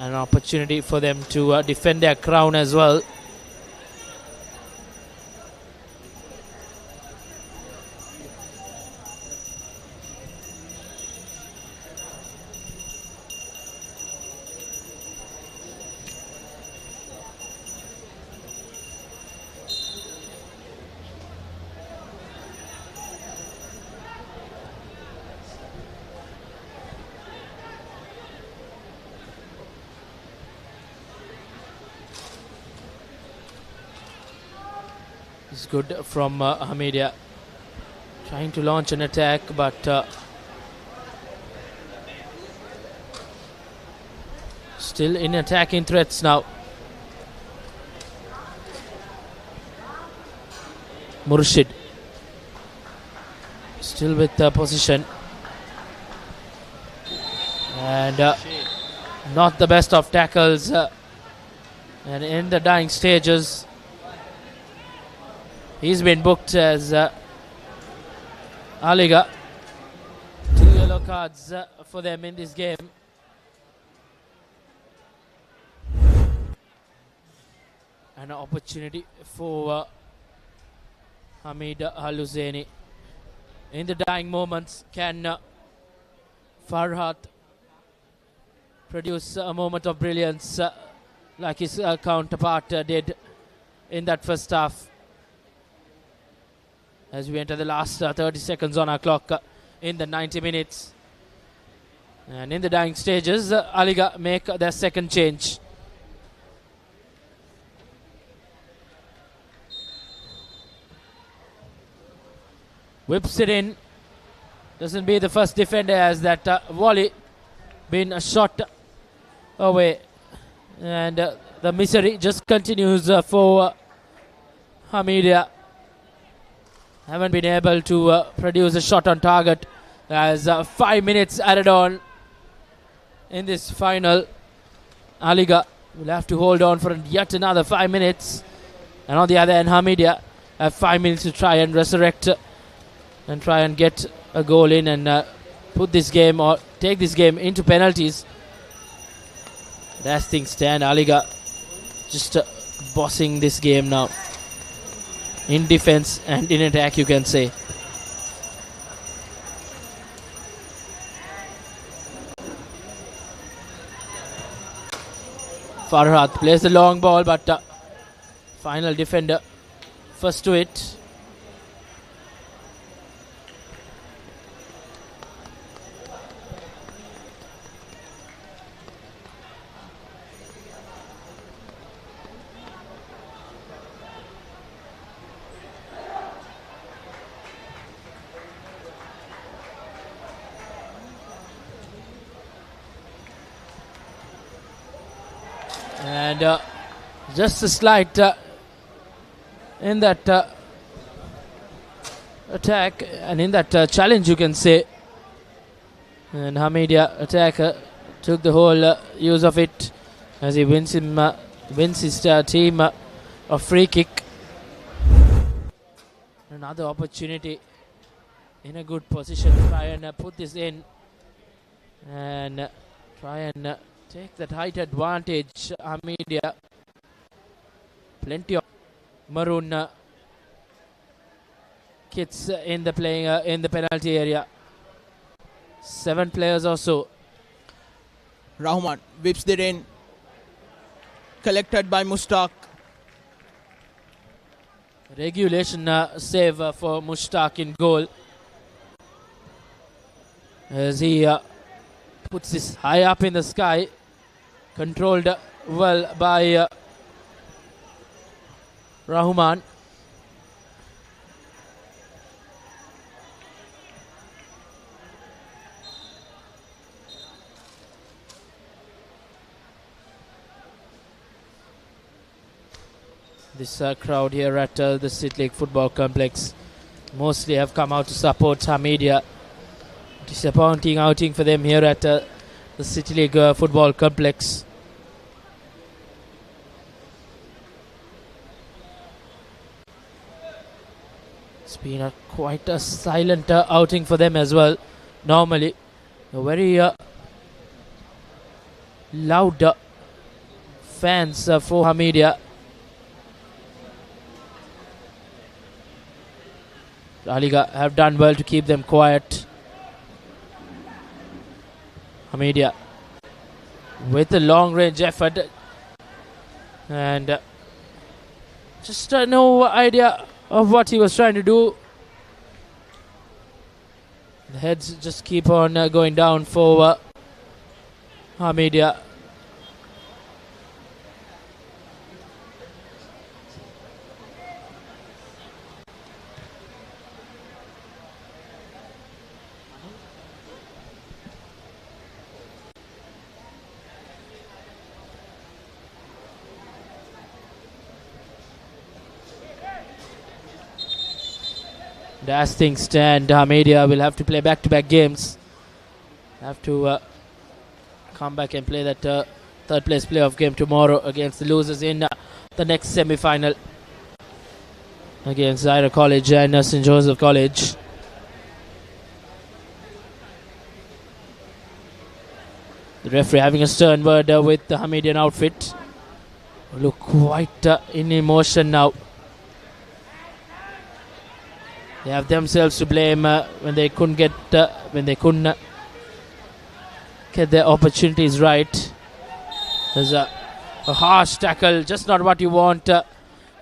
An opportunity for them to defend their crown as well. It's good from Hameed, trying to launch an attack, but Still in attacking threats now. Murshid still with the position, and not the best of tackles, and in the dying stages he's been booked as Alighar. 2 yellow cards for them in this game. An opportunity for Hameed Husseinie. In the dying moments, can Farhat produce a moment of brilliance like his counterpart did in that first half? As we enter the last 30 seconds on our clock in the 90 minutes. And in the dying stages, Alighar make their second change. Whips it in. Doesn't be the first defender as that volley been shot away. And the misery just continues for Hameed. Haven't been able to produce a shot on target as 5 minutes added on in this final. Alighar will have to hold on for yet another 5 minutes. And on the other end, Hameed have 5 minutes to try and resurrect and try and get a goal in and put this game or take this game into penalties. But as things stand, Alighar just bossing this game now. In defense and in attack, you can say. Farhat plays the long ball, but final defender first to it. And just a slight in that attack and in that challenge, you can say. And Hameed attacker took the whole use of it as he wins his team a free kick. Another opportunity in a good position to try and put this in and try and take that height advantage. Hameed, plenty of maroon kits in the playing in the penalty area. 7 players or so. Rahman whips it in. Collected by Mushtaq. Regulation save for Mushtaq in goal. As he puts this high up in the sky. Controlled well by Rahman. This crowd here at the City League Football Complex mostly have come out to support Hameed. Disappointing outing for them here at the City League Football Complex. It's been quite a silent outing for them as well. Normally, a very loud fans for Hameed. Alighar have done well to keep them quiet. Hameed with a long range effort and just no idea of what he was trying to do. The heads just keep on going down for Hameed. And as things stand, Hameed will have to play back-to-back games. Have to come back and play that third place playoff game tomorrow against the losers in the next semi-final against Alighar College and St. Joseph College. The referee having a stern word with the Hamedian outfit. Look quite in emotion now. They have themselves to blame when they couldn't get their opportunities right. There's a harsh tackle, just not what you want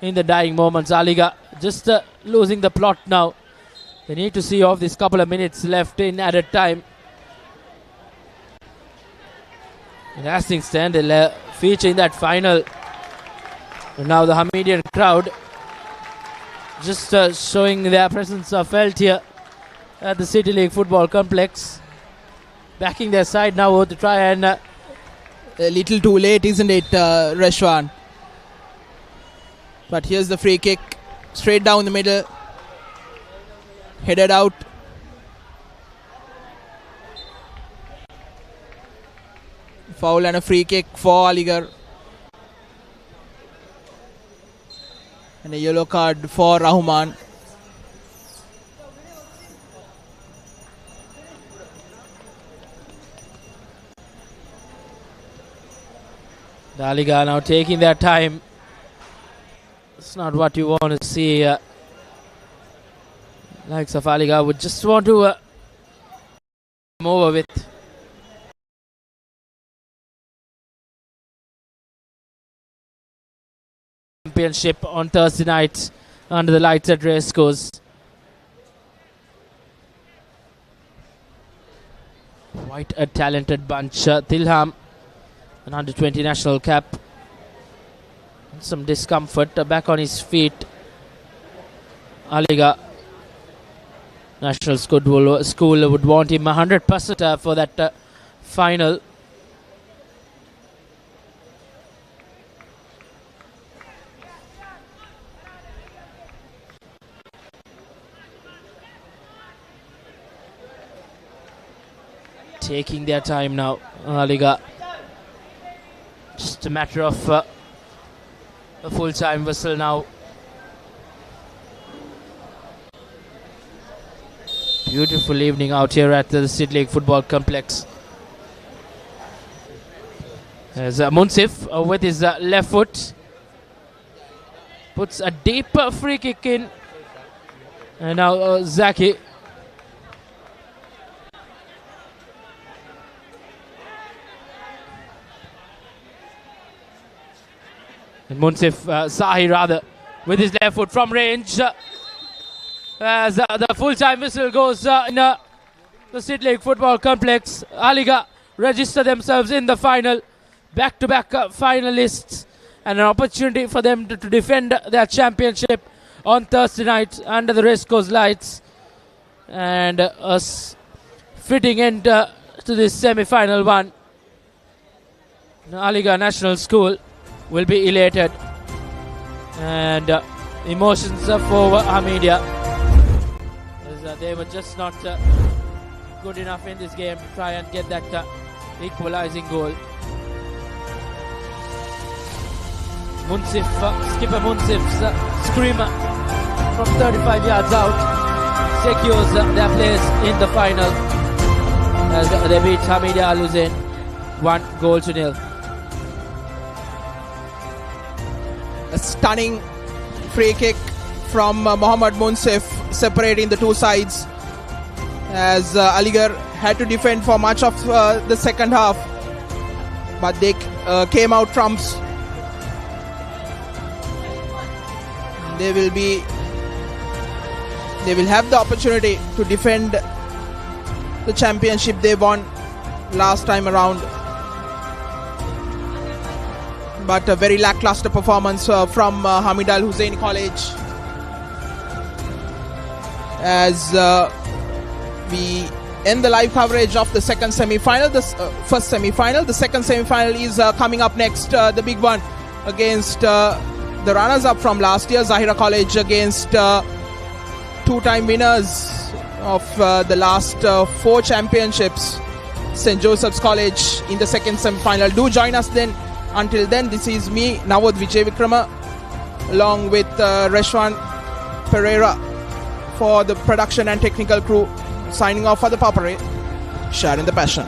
in the dying moments. Alighar just losing the plot now. They need to see off these couple of minutes left in added time. And as things stand, they'll feature in that final. And now the Hamedian crowd just showing their presence felt here at the City League Football Complex. Backing their side now to try and... a little too late, isn't it, Reshwan? But here's the free kick. Straight down the middle. Headed out. Foul and a free kick for Alighar. And a yellow card for Rahman. Alighar now taking their time. It's not what you want to see. Likes of Alighar would just want to come over with. Championship on Thursday night under the lights at Racecourse. Quite a talented bunch. Tilham, an under-20 national cap. Some discomfort, back on his feet. Alighar National School would want him 100% for that final. Taking their time now, Alighar. Just a matter of a full-time whistle now. Beautiful evening out here at the City League Football Complex. There's Munsif with his left foot. Puts a deep free kick in. And now Zaki. And Munsif Sahi rather with his left foot from range. As the full-time whistle goes in the City League Football Complex. Alighar register themselves in the final. Back-to-back finalists. And an opportunity for them to defend their championship on Thursday night under the Racecourse lights. And a fitting end to this semi-final one. Alighar National School will be elated. And emotions for Hameed. They were just not good enough in this game to try and get that equalizing goal. Munsif, skipper Munsif's screamer from 35 yards out secures their place in the final as they beat Hameed Al Hussein 1-0. A stunning free kick from Mohammad Munsif, separating the two sides as Alighar had to defend for much of the second half, but they came out trumps. They will have the opportunity to defend the championship they won last time around, but a very lackluster performance from Hameed Al Hussein College. As we end the live coverage of the second semi-final, the first semi-final. The second semi-final is coming up next, the big one against the runners-up from last year, Zahira College, against two two-time winners of the last 4 championships, St. Joseph's College, in the second semi-final. Do join us then. Until then, this is me, Nawad Vijay Vikrama, along with Reshwan Pereira for the production and technical crew, signing off for the Papare, sharing the passion.